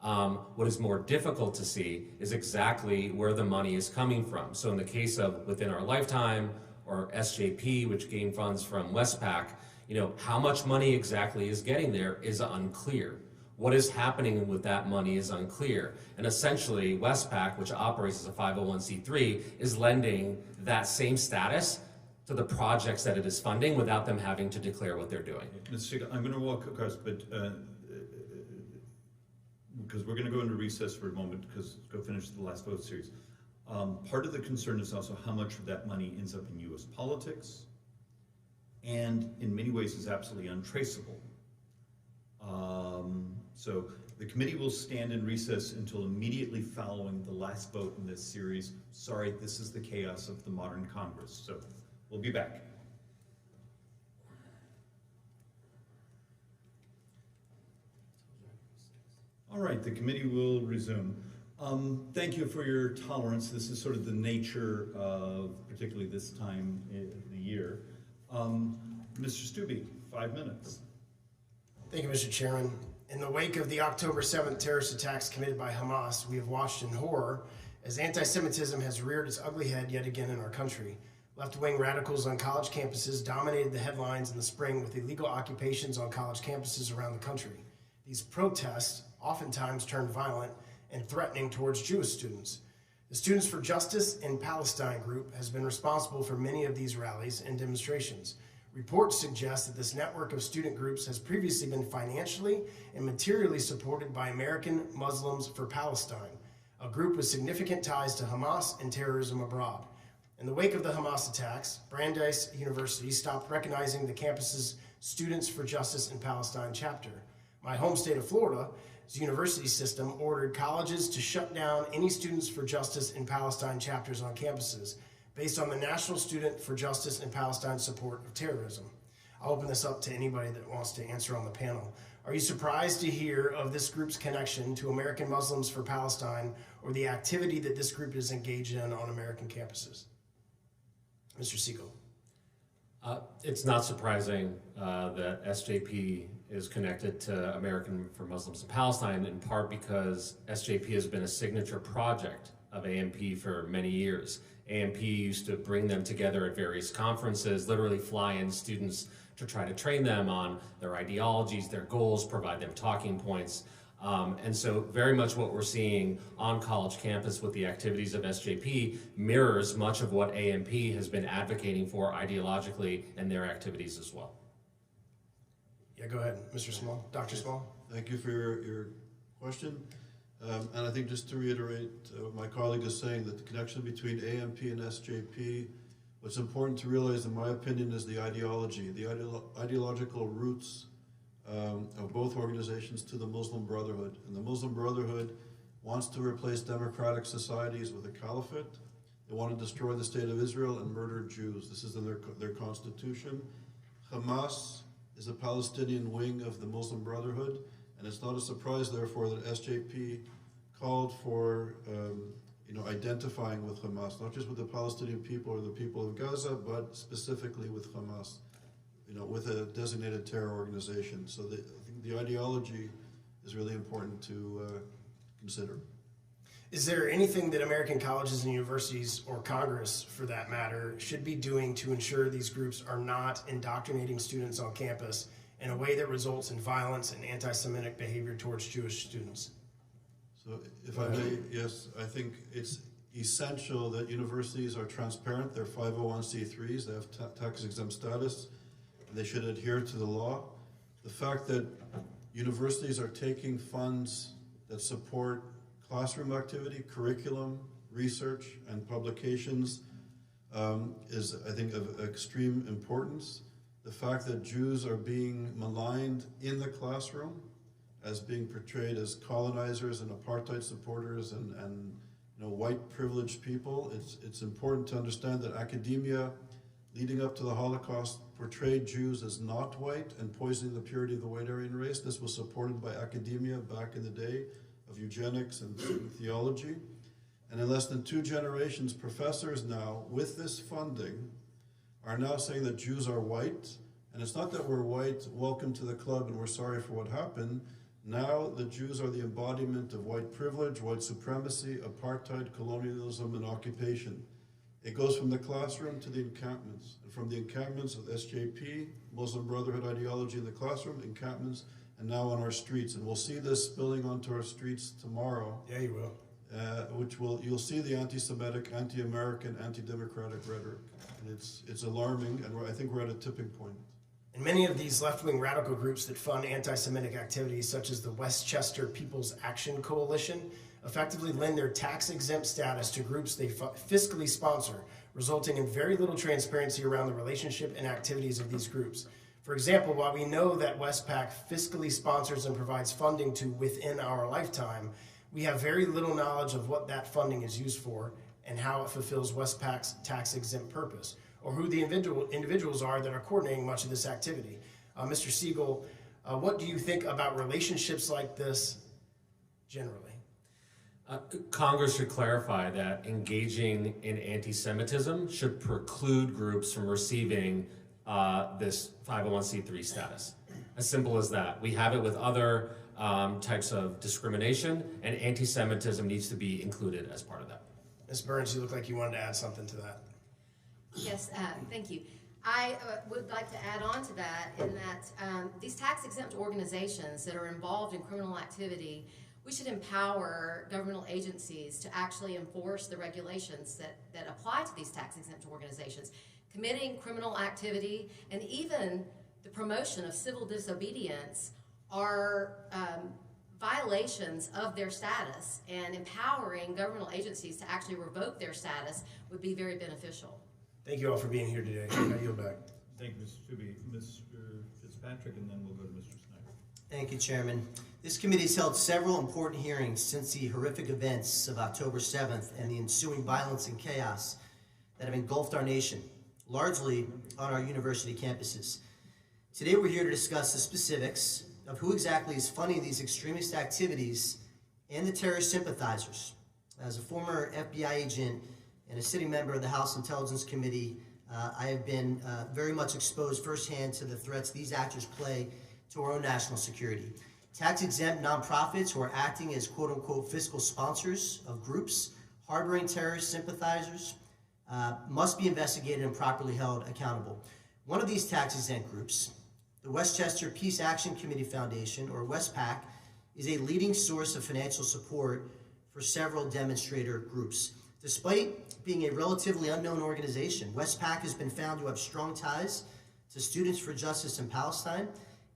[SPEAKER 4] What is more difficult to see is exactly where the money is coming from. So in the case of Within Our Lifetime, or SJP, which gained funds from Westpac, How much money exactly is getting there is unclear. What is happening with that money is unclear. And essentially, Westpac, which operates as a 501c3, is lending that same status to the projects that it is funding without them having to declare what they're doing.
[SPEAKER 1] Mr. Chico, I'm going to walk across, but because we're going to go into recess for a moment, because go finish the last vote series. Part of the concern is also how much of that money ends up in U.S. politics, and in many ways is absolutely untraceable. So the committee will stand in recess until immediately following the last vote in this series. Sorry, this is the chaos of the modern Congress. So we'll be back. All right, the committee will resume. Thank you for your tolerance. This is sort of the nature of particularly this time of the year. Mr. Stubbe, 5 minutes.
[SPEAKER 6] Thank you, Mr. Chairman. In the wake of the October 7th terrorist attacks committed by Hamas, we have watched in horror as anti-Semitism has reared its ugly head yet again in our country. Left-wing radicals on college campuses dominated the headlines in the spring with illegal occupations on college campuses around the country. These protests oftentimes turned violent and threatening towards Jewish students. The Students for Justice in Palestine group has been responsible for many of these rallies and demonstrations. Reports suggest that this network of student groups has previously been financially and materially supported by American Muslims for Palestine, a group with significant ties to Hamas and terrorism abroad. In the wake of the Hamas attacks, Brandeis University stopped recognizing the campus's Students for Justice in Palestine chapter. My home state of Florida's university system ordered colleges to shut down any Students for Justice in Palestine chapters on campuses, based on the National Student for Justice in Palestine support of terrorism. I'll open this up to anybody that wants to answer on the panel. Are you surprised to hear of this group's connection to American Muslims for Palestine or the activity that this group is engaged in on American campuses? Mr. Siegel.
[SPEAKER 4] It's not surprising that SJP is connected to American for Muslims in Palestine, in part because SJP has been a signature project of AMP for many years. AMP used to bring them together at various conferences, literally fly in students to try to train them on their ideologies, their goals, provide them talking points. And so very much what we're seeing on college campus with the activities of SJP mirrors much of what AMP has been advocating for ideologically in their activities as well.
[SPEAKER 6] Yeah, go ahead, Mr. Small, Dr. Small.
[SPEAKER 5] Thank you for your question. And I think just to reiterate what my colleague is saying, that the connection between AMP and SJP, what's important to realize, in my opinion, is the ideology, the ideological roots of both organizations to the Muslim Brotherhood. And the Muslim Brotherhood wants to replace democratic societies with a caliphate. They want to destroy the state of Israel and murder Jews. This is in their constitution. Hamas is a Palestinian wing of the Muslim Brotherhood. And it's not a surprise, therefore, that SJP called for identifying with Hamas, not just with the Palestinian people or the people of Gaza, but specifically with Hamas, with a designated terror organization. So I think the ideology is really important to consider.
[SPEAKER 6] Is there anything that American colleges and universities, or Congress for that matter, should be doing to ensure these groups are not indoctrinating students on campus in a way that results in violence and anti-Semitic behavior towards Jewish students?
[SPEAKER 5] So if I may, yes, I think it's essential that universities are transparent. They're 501c3s, they have tax-exempt status, and they should adhere to the law. The fact that universities are taking funds that support classroom activity, curriculum, research, and publications is, I think, of extreme importance. The fact that Jews are being maligned in the classroom as being portrayed as colonizers and apartheid supporters and white privileged people, it's important to understand that academia leading up to the Holocaust portrayed Jews as not white and poisoning the purity of the white Aryan race. This was supported by academia back in the day of eugenics and theology. And in less than 2 generations, professors now, with this funding, are now saying that Jews are white, and it's not that we're white, welcome to the club, and we're sorry for what happened. Now the Jews are the embodiment of white privilege, white supremacy, apartheid, colonialism, and occupation. It goes from the classroom to the encampments, and from the encampments of SJP Muslim Brotherhood ideology in the classroom, encampments, and now on our streets. And we'll see this spilling onto our streets tomorrow.
[SPEAKER 6] Yeah, you will.
[SPEAKER 5] You'll see the anti-Semitic, anti-American, anti-democratic rhetoric. And it's alarming, and I think we're at a tipping point.
[SPEAKER 6] And many of these left-wing radical groups that fund anti-Semitic activities, such as the Westchester People's Action Coalition, effectively lend their tax-exempt status to groups they fiscally sponsor, resulting in very little transparency around the relationship and activities of these groups. For example, while we know that Westpac fiscally sponsors and provides funding to Within Our Lifetime, we have very little knowledge of what that funding is used for and how it fulfills Westpac's tax-exempt purpose, or who the individuals are that are coordinating much of this activity. Mr. Siegel, what do you think about relationships like this generally?
[SPEAKER 4] Congress should clarify that engaging in anti-Semitism should preclude groups from receiving this 501c3 status. As simple as that. We have it with other types of discrimination, and anti-Semitism needs to be included as part of that.
[SPEAKER 6] Ms. Burns, you look like you wanted to add something to that.
[SPEAKER 3] Yes, thank you. I would like to add on to that in that these tax-exempt organizations that are involved in criminal activity, we should empower governmental agencies to actually enforce the regulations that apply to these tax-exempt organizations. Committing criminal activity and even the promotion of civil disobedience are violations of their status, and empowering governmental agencies to actually revoke their status would be very beneficial.
[SPEAKER 6] Thank you all for being here today. I yield back.
[SPEAKER 1] Thank you, Mr. Stube. Mr. Fitzpatrick, and then we'll go to Mr. Snyder.
[SPEAKER 7] Thank you, Chairman. This committee has held several important hearings since the horrific events of October 7th and the ensuing violence and chaos that have engulfed our nation, largely on our university campuses. Today we're here to discuss the specifics of who exactly is funding these extremist activities and the terrorist sympathizers. As a former FBI agent and a sitting member of the House Intelligence Committee, I have been very much exposed firsthand to the threats these actors play to our own national security. Tax-exempt nonprofits who are acting as quote-unquote fiscal sponsors of groups harboring terrorist sympathizers must be investigated and properly held accountable. One of these tax-exempt groups, the Westchester Peace Action Committee Foundation, or Westpac, is a leading source of financial support for several demonstrator groups. Despite being a relatively unknown organization, Westpac has been found to have strong ties to Students for Justice in Palestine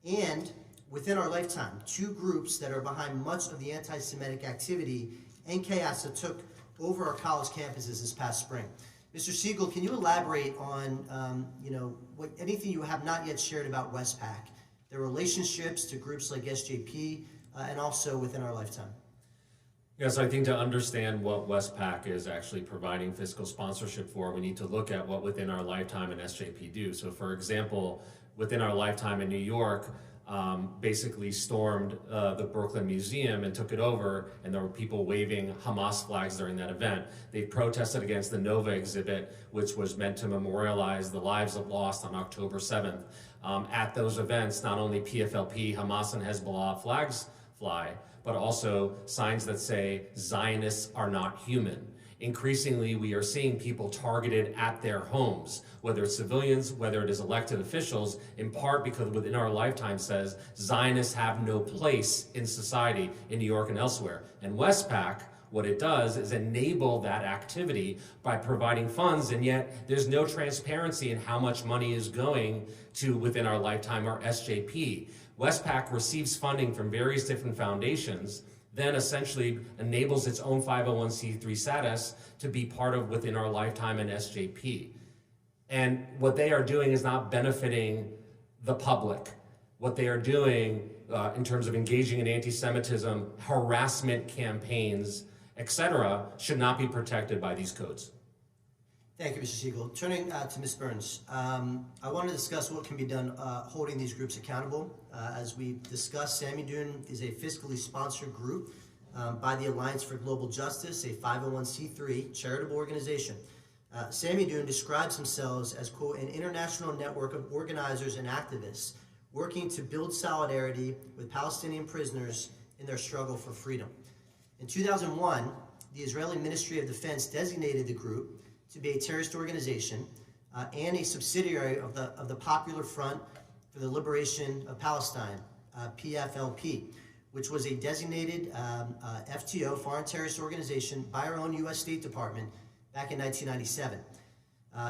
[SPEAKER 7] and Within Our Lifetime, two groups that are behind much of the anti-Semitic activity and chaos that took over our college campuses this past spring. Mr. Siegel, can you elaborate on anything you have not yet shared about Westpac, their relationships to groups like SJP, and also Within Our Lifetime?
[SPEAKER 4] Yes, I think to understand what Westpac is actually providing fiscal sponsorship for, we need to look at what Within Our Lifetime and SJP do. So for example, Within Our Lifetime in New York basically stormed the Brooklyn Museum and took it over, and there were people waving Hamas flags during that event. They protested against the Nova exhibit, which was meant to memorialize the lives lost on October 7th. At those events, not only PFLP, Hamas, and Hezbollah flags fly, but also signs that say Zionists are not human. Increasingly, we are seeing people targeted at their homes, whether it's civilians, whether it is elected officials, in part because Within Our Lifetime says Zionists have no place in society in New York and elsewhere. And Westpac, what it does is enable that activity by providing funds, and yet there's no transparency in how much money is going to Within Our Lifetime or SJP. Westpac receives funding from various different foundations, then essentially enables its own 501c3 status to be part of Within Our Lifetime and SJP. And what they are doing is not benefiting the public. What they are doing in terms of engaging in anti-Semitism, harassment campaigns, etc., should not be protected by these codes.
[SPEAKER 7] Thank you, Mr. Siegel. Turning to Ms. Burns, I want to discuss what can be done holding these groups accountable. As we discussed, Shen Yun is a fiscally sponsored group by the Alliance for Global Justice, a 501c3 charitable organization. Shen Yun describes themselves as, quote, an international network of organizers and activists working to build solidarity with Palestinian prisoners in their struggle for freedom. In 2001, the Israeli Ministry of Defense designated the group to be a terrorist organization and a subsidiary of the Popular Front for the Liberation of Palestine, PFLP, which was a designated FTO, foreign terrorist organization, by our own U.S. State Department back in 1997.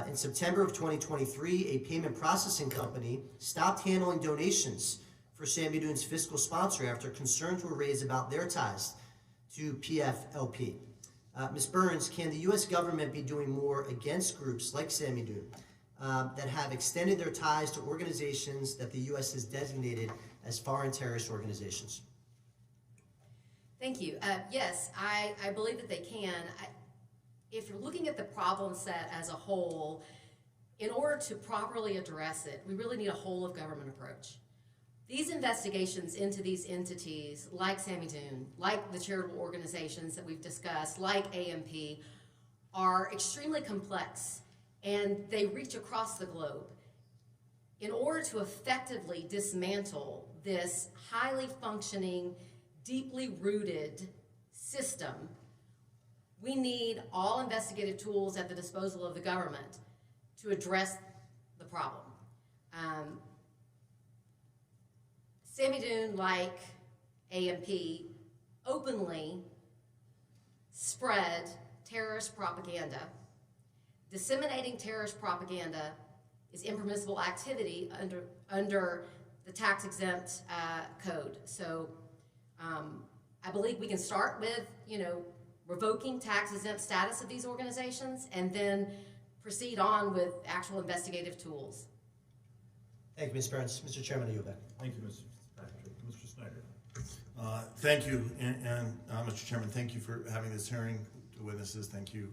[SPEAKER 7] In September of 2023, a payment processing company stopped handling donations for Shen Yun's fiscal sponsor after concerns were raised about their ties to PFLP. Ms. Burns, can the U.S. government be doing more against groups like Shen Yun that have extended their ties to organizations that the U.S. has designated as foreign terrorist organizations?
[SPEAKER 3] Thank you. Yes, I believe that they can. If you're looking at the problem set as a whole, in order to properly address it, we really need a whole of government approach. These investigations into these entities, like Shen Yun, like the charitable organizations that we've discussed, like AMP, are extremely complex, and they reach across the globe. In order to effectively dismantle this highly functioning, deeply rooted system, we need all investigative tools at the disposal of the government to address the problem. Shen Yun, like AMP, openly spread terrorist propaganda. Disseminating terrorist propaganda is impermissible activity under the tax-exempt code. So I believe we can start with, revoking tax-exempt status of these organizations and then proceed on with actual investigative tools.
[SPEAKER 7] Thank you, Ms. Burns. Mr. Chairman, I yield back.
[SPEAKER 1] Thank you, Mr. Patrick. Mr. Snyder.
[SPEAKER 5] Thank you, and Mr. Chairman, thank you for having this hearing. To witnesses, thank you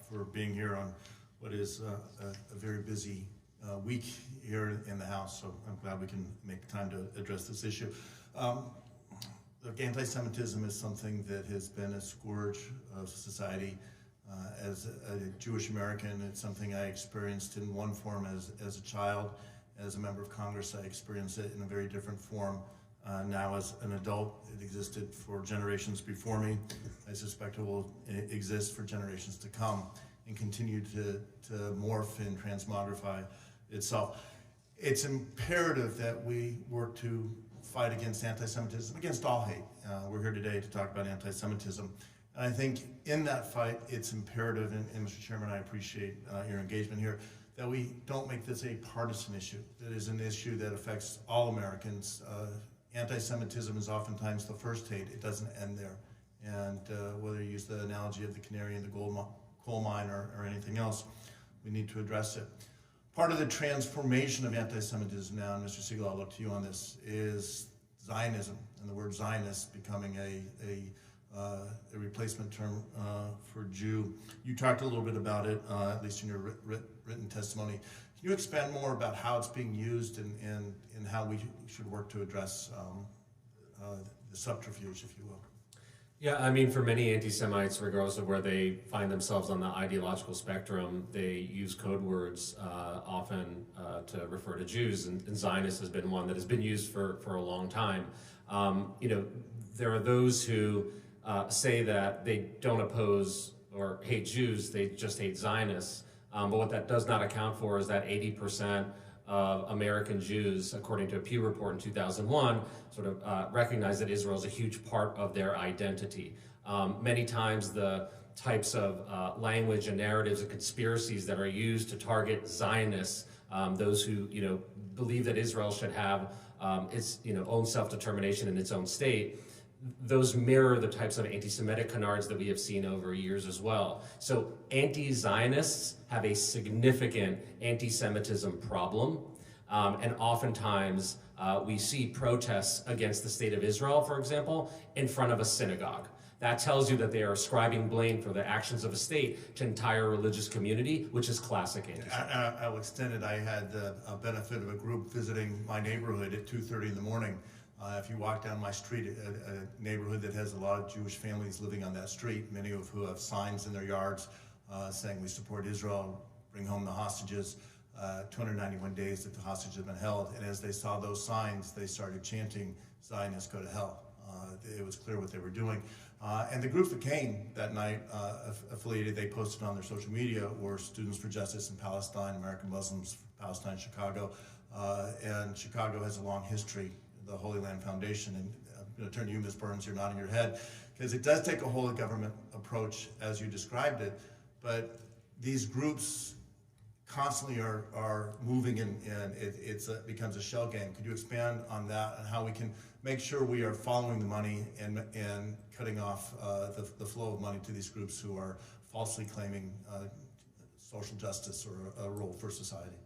[SPEAKER 5] for being here on what is a very busy week here in the House, so I'm glad we can make time to address this issue. Look, anti-Semitism is something that has been a scourge of society. As a Jewish American, it's something I experienced in one form as a child. As a member of Congress, I experienced it in a very different form. Now as an adult, it existed for generations before me. I suspect it will exist for generations to come and continue to morph and transmogrify itself. It's imperative that we work to fight against anti-Semitism, against all hate. We're here today to talk about anti-Semitism. And I think in that fight, it's imperative, and Mr. Chairman, I appreciate your engagement here, that we don't make this a partisan issue. It is an issue that affects all Americans. Anti-Semitism is oftentimes the first hate. It doesn't end there. And whether you use the analogy of the canary in the coal mine or anything else, we need to address it. Part of the transformation of anti-Semitism now, and Mr. Siegel, I'll look to you on this, is Zionism, and the word Zionist becoming a replacement term for Jew. You talked a little bit about it, at least in your written testimony. Can you expand more about how it's being used and how we should work to address the subterfuge, if you will?
[SPEAKER 4] Yeah, I mean, for many anti-Semites, regardless of where they find themselves on the ideological spectrum, they use code words often to refer to Jews, and Zionist has been one that has been used for a long time. There are those who say that they don't oppose or hate Jews, they just hate Zionists. But what that does not account for is that 80% of American Jews, according to a Pew report in 2001, sort of recognize that Israel is a huge part of their identity. Many times the types of language and narratives and conspiracies that are used to target Zionists, those who believe that Israel should have its own self-determination in its own state, those mirror the types of anti-Semitic canards that we have seen over years as well. So anti-Zionists have a significant anti-Semitism problem, and oftentimes we see protests against the state of Israel, for example, in front of a synagogue. That tells you that they are ascribing blame for the actions of a state to entire religious community, which is classic anti-Semitism.
[SPEAKER 5] I'll extend it. I had the benefit of a group visiting my neighborhood at 2:30 in the morning. If you walk down my street, a neighborhood that has a lot of Jewish families living on that street, many of who have signs in their yards saying we support Israel, bring home the hostages, 291 days that the hostages have been held. And as they saw those signs, they started chanting, Zionists go to hell. It was clear what they were doing. And the groups that came that night, affiliated, they posted on their social media, were Students for Justice in Palestine, American Muslims for Palestine, Chicago, and Chicago has a long history, the Holy Land Foundation, and I'm going to turn to you, Ms. Burns, you're nodding your head, because it does take a whole of government approach as you described it, but these groups constantly are moving and it becomes a shell game. Could you expand on that and how we can make sure we are following the money and cutting off the flow of money to these groups who are falsely claiming social justice or a role for society?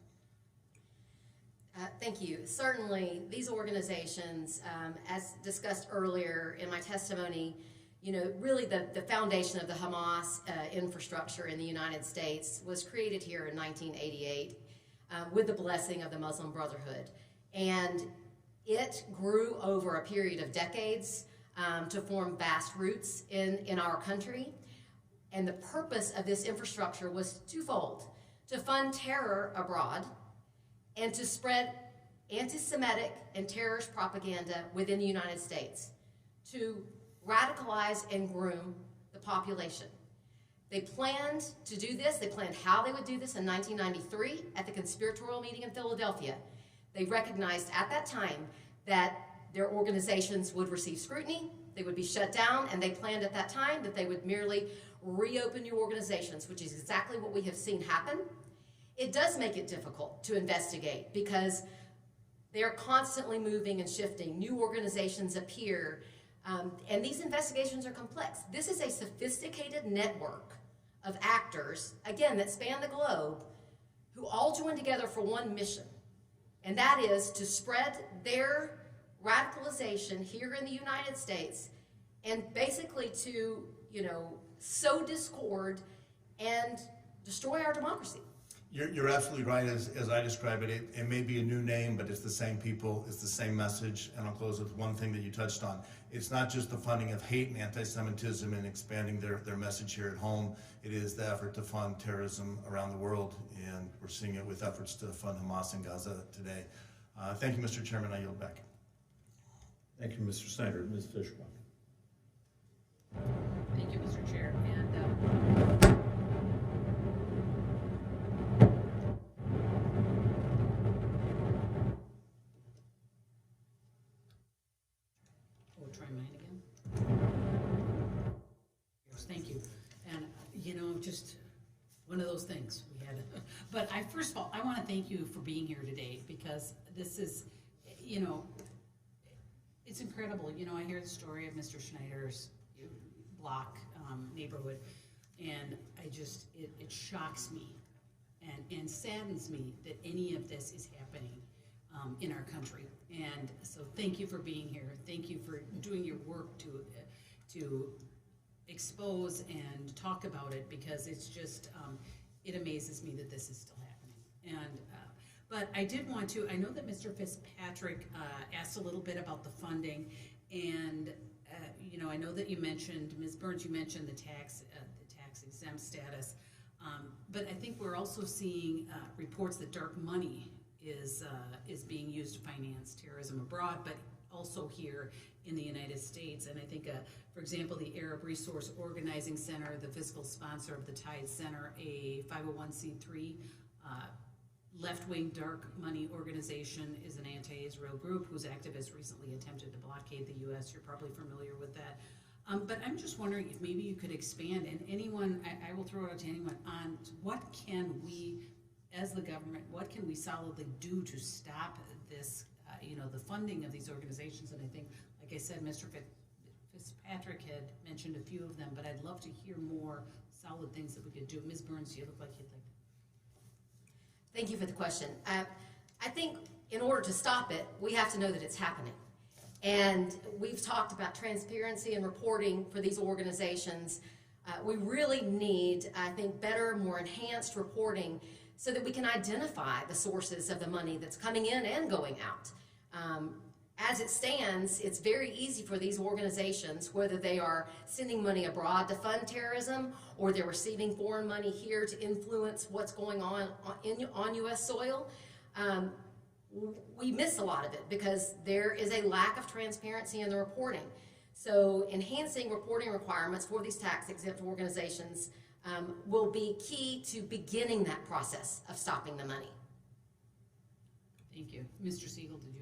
[SPEAKER 3] Thank you. Certainly, these organizations, as discussed earlier in my testimony, you know, really the foundation of the Hamas infrastructure in the United States was created here in 1988 with the blessing of the Muslim Brotherhood. And it grew over a period of decades to form vast roots in our country. And the purpose of this infrastructure was twofold: to fund terror abroad and to spread anti-Semitic and terrorist propaganda within the United States, to radicalize and groom the population. They planned to do this. They planned how they would do this in 1993 at the conspiratorial meeting in Philadelphia. They recognized at that time that their organizations would receive scrutiny, they would be shut down, and they planned at that time that they would merely reopen new organizations, which is exactly what we have seen happen. It does make it difficult to investigate because they're constantly moving and shifting. New organizations appear, and these investigations are complex. This is a sophisticated network of actors, again, that span the globe, who all join together for one mission, and that is to spread their radicalization here in the United States and basically to, you know, sow discord and destroy our democracy.
[SPEAKER 5] You're absolutely right. As I describe it, it may be a new name, but it's the same people, it's the same message. And I'll close with one thing that you touched on. It's not just the funding of hate and anti-Semitism and expanding their message here at home. It is the effort to fund terrorism around the world, and we're seeing it with efforts to fund Hamas in Gaza today. Thank you, Mr. Chairman. I yield back.
[SPEAKER 1] Thank you, Mr. Snyder. Ms. Fishbach.
[SPEAKER 8] Thank you, Mr. Chair. And try mine again. Yes, thank you. And you know, just one of those things we had. But first of all, I want to thank you for being here today, because this is, you know, it's incredible. You know, I hear the story of Mr. Schneider's block neighborhood, and I just, it shocks me and saddens me that any of this is happening in our country. And so thank you for being here. Thank you for doing your work to expose and talk about it, because it's just, it amazes me that this is still happening. And but I did want to, I know that Mr. Fitzpatrick asked a little bit about the funding, and you know, I know that you mentioned, Ms. Burns, you mentioned the tax-exempt status, but I think we're also seeing reports that dark money is being used to finance terrorism abroad, but also here in the United States. And I think, for example, the Arab Resource Organizing Center, the fiscal sponsor of the Tide Center, a 501c3 left-wing dark money organization, is an anti-Israel group whose activists recently attempted to blockade the U.S. You're probably familiar with that. But I'm just wondering if maybe you could expand, and anyone, I will throw it out to anyone, on what can we, as the government, what can we solidly do to stop this, you know, the funding of these organizations? And I think, like I said, Mr. Fitzpatrick had mentioned a few of them, but I'd love to hear more solid things that we could do. Ms. Burns, you look like you'd like.
[SPEAKER 3] Thank you for the question. I think in order to stop it, we have to know that it's happening. And we've talked about transparency and reporting for these organizations. We really need, I think, better, more enhanced reporting so that we can identify the sources of the money that's coming in and going out. As it stands, it's very easy for these organizations, whether they are sending money abroad to fund terrorism or they're receiving foreign money here to influence what's going on U.S. soil. We miss a lot of it because there is a lack of transparency in the reporting. So enhancing reporting requirements for these tax-exempt organizations will be key to beginning that process of stopping the money.
[SPEAKER 8] Thank you. Mr. Siegel, did you?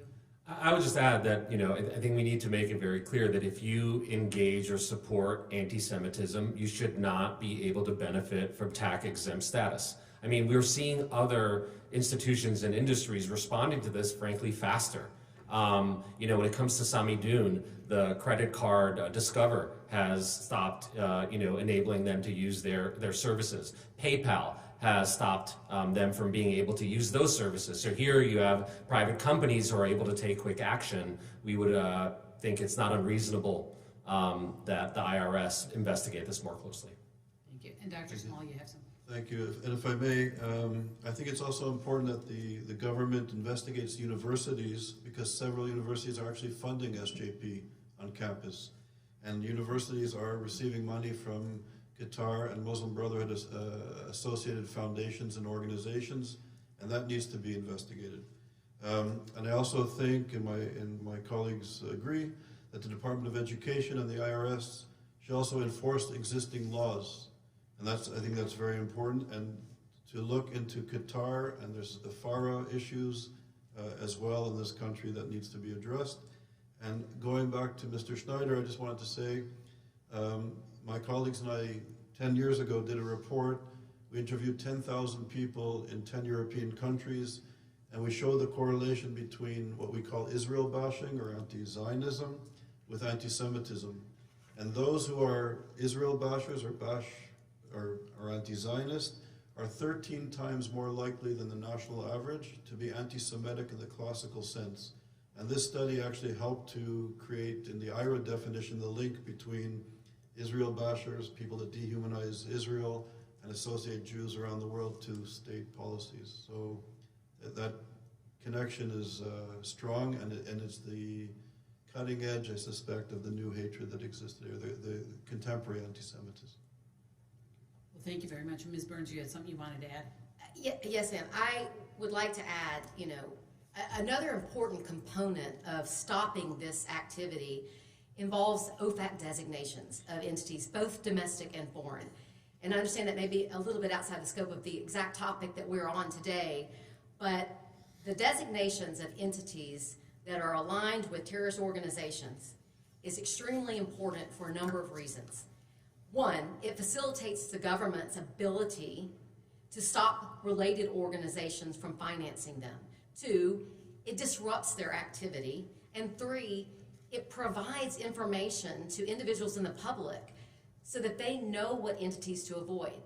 [SPEAKER 4] I would just add that, I think we need to make it very clear that if you engage or support anti-Semitism, you should not be able to benefit from tax-exempt status. I mean, we're seeing other institutions and industries responding to this, frankly, faster. When it comes to Sami Dun, the credit card Discover has stopped, enabling them to use their services. PayPal has stopped them from being able to use those services. So here you have private companies who are able to take quick action. We would think it's not unreasonable that the IRS investigate this more closely.
[SPEAKER 8] Thank you. And Dr. Small, you have something?
[SPEAKER 5] Thank you. And if I may, I think it's also important that the government investigates universities, because several universities are actually funding SJP on campus. And universities are receiving money from Qatar and Muslim Brotherhood associated foundations and organizations, and that needs to be investigated. And I also think, and my colleagues agree, that the Department of Education and the IRS should also enforce existing laws. And I think that's very important. And to look into Qatar, and there's the FARA issues as well in this country that needs to be addressed. And going back to Mr. Schneider, I just wanted to say, my colleagues and I, 10 years ago, did a report. We interviewed 10,000 people in 10 European countries, and we showed the correlation between what we call Israel bashing or anti-Zionism with anti-Semitism. And those who are Israel bashers or anti-Zionist are 13 times more likely than the national average to be anti-Semitic in the classical sense. And this study actually helped to create, in the IRA definition, the link between Israel bashers, people that dehumanize Israel and associate Jews around the world to state policies. So that connection is strong, and it's the cutting edge, I suspect, of the new hatred that existed here, the contemporary anti-Semitism.
[SPEAKER 8] Well, thank you very much. Ms. Burns, you had something you wanted to add?
[SPEAKER 3] Yes, ma'am. I would like to add, another important component of stopping this activity involves OFAC designations of entities, both domestic and foreign. And I understand that may be a little bit outside the scope of the exact topic that we're on today, but the designations of entities that are aligned with terrorist organizations is extremely important for a number of reasons. One, it facilitates the government's ability to stop related organizations from financing them. Two, it disrupts their activity. And three, it provides information to individuals in the public so that they know what entities to avoid.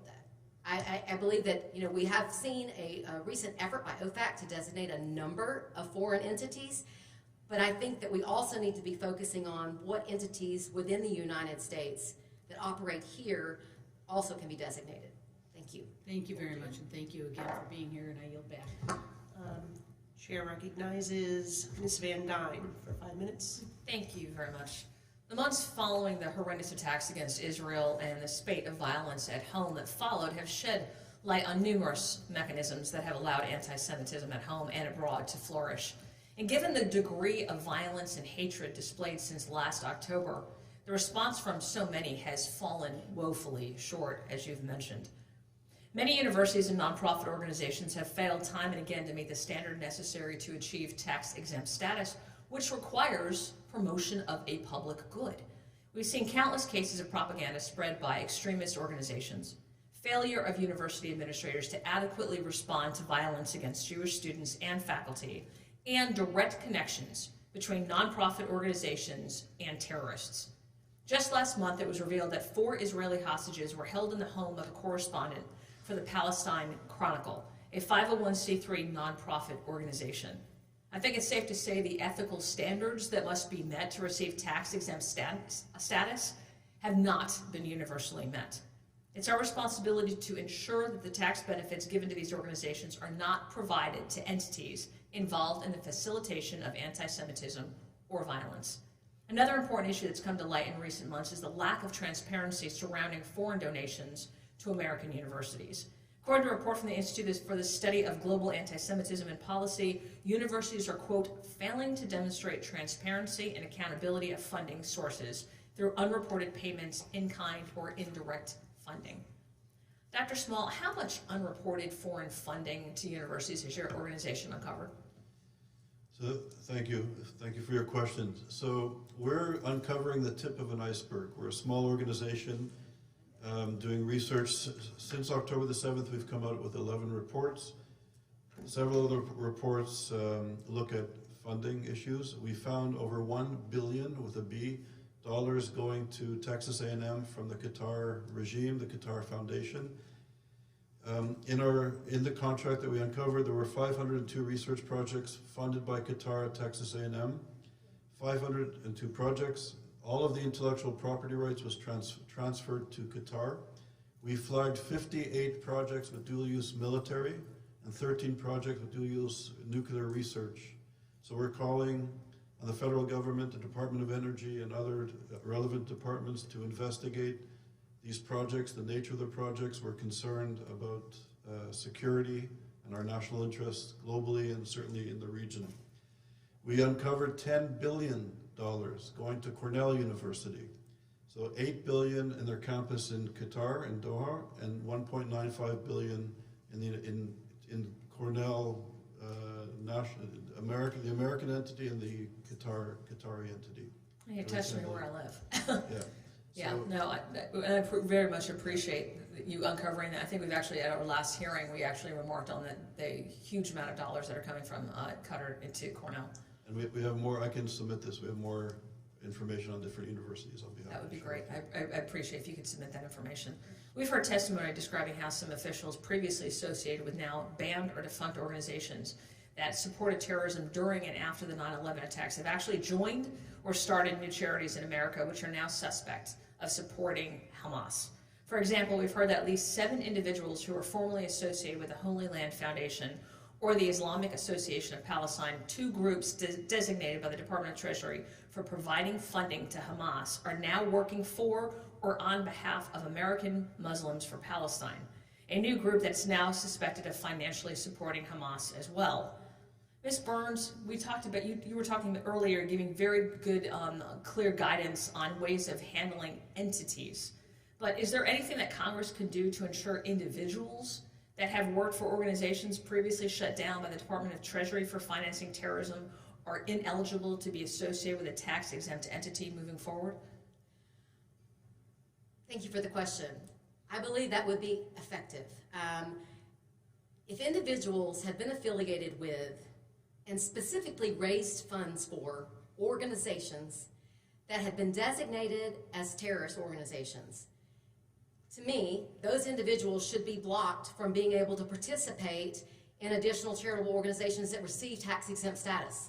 [SPEAKER 3] I believe that we have seen a recent effort by OFAC to designate a number of foreign entities, but I think that we also need to be focusing on what entities within the United States that operate here also can be designated. Thank you.
[SPEAKER 8] Thank you very much, and thank you again for being here, and I yield back.
[SPEAKER 9] Chair recognizes Ms. Van Dyne for 5 minutes.
[SPEAKER 10] Thank you very much. The months following the horrendous attacks against Israel and the spate of violence at home that followed have shed light on numerous mechanisms that have allowed anti-Semitism at home and abroad to flourish. And given the degree of violence and hatred displayed since last October, the response from so many has fallen woefully short, as you've mentioned. Many universities and nonprofit organizations have failed time and again to meet the standard necessary to achieve tax-exempt status, which requires promotion of a public good. We've seen countless cases of propaganda spread by extremist organizations, failure of university administrators to adequately respond to violence against Jewish students and faculty, and direct connections between nonprofit organizations and terrorists. Just last month, it was revealed that 4 Israeli hostages were held in the home of a correspondent for the Palestine Chronicle, a 501c3 nonprofit organization. I think it's safe to say the ethical standards that must be met to receive tax-exempt status have not been universally met. It's our responsibility to ensure that the tax benefits given to these organizations are not provided to entities involved in the facilitation of anti-Semitism or violence. Another important issue that's come to light in recent months is the lack of transparency surrounding foreign donations to American universities. According to a report from the Institute for the Study of Global Anti-Semitism and Policy, universities are, quote, failing to demonstrate transparency and accountability of funding sources through unreported payments, in-kind or indirect funding. Dr. Small, how much unreported foreign funding to universities has your organization uncovered?
[SPEAKER 5] So thank you for your questions. So we're uncovering the tip of an iceberg. We're a small organization doing research. Since October the 7th, we've come out with 11 reports. Several other reports look at funding issues. We found over $1 billion with a B dollars going to Texas A&M from the Qatar regime, the Qatar Foundation. In the contract that we uncovered, there were 502 research projects funded by Qatar at Texas A&M. 502 projects. All of the intellectual property rights was transferred to Qatar. We flagged 58 projects with dual-use military and 13 projects with dual-use nuclear research. So we're calling on the federal government, the Department of Energy, and other relevant departments to investigate these projects, the nature of the projects. We're concerned about security and our national interests globally and certainly in the region. We uncovered $10 billion going to Cornell University. So $8 billion in their campus in Qatar, in Doha, and $1.95 billion in Cornell, the American entity and the Qatari entity.
[SPEAKER 10] You touched me where I live.
[SPEAKER 5] Yeah.
[SPEAKER 10] Yeah,
[SPEAKER 5] So-
[SPEAKER 10] no, I very much appreciate you uncovering that. I think we've actually, at our last hearing, we actually remarked on the huge amount of dollars that are coming from Qatar into Cornell.
[SPEAKER 5] And we have more, I can submit this, we have more information on different universities on behalf.
[SPEAKER 10] That would be
[SPEAKER 5] of
[SPEAKER 10] great.
[SPEAKER 5] Shen.
[SPEAKER 10] I appreciate if you could submit that information. We've heard testimony describing how some officials previously associated with now banned or defunct organizations that supported terrorism during and after the 9/11 attacks have actually joined or started new charities in America, which are now suspect of supporting Hamas. For example, we've heard that at least 7 individuals who were formerly associated with the Holy Land Foundation or the Islamic Association of Palestine, 2 groups designated by the Department of Treasury for providing funding to Hamas, are now working for or on behalf of American Muslims for Palestine, a new group that's now suspected of financially supporting Hamas as well. Ms. Burns, we talked about, you were talking earlier, giving very good, clear guidance on ways of handling entities. But is there anything that Congress could do to ensure individuals that have worked for organizations previously shut down by the Department of Treasury for financing terrorism are ineligible to be associated with a tax-exempt entity moving forward?
[SPEAKER 3] Thank you for the question. I believe that would be effective. If individuals have been affiliated with and specifically raised funds for organizations that have been designated as terrorist organizations, to me, those individuals should be blocked from being able to participate in additional charitable organizations that receive tax-exempt status.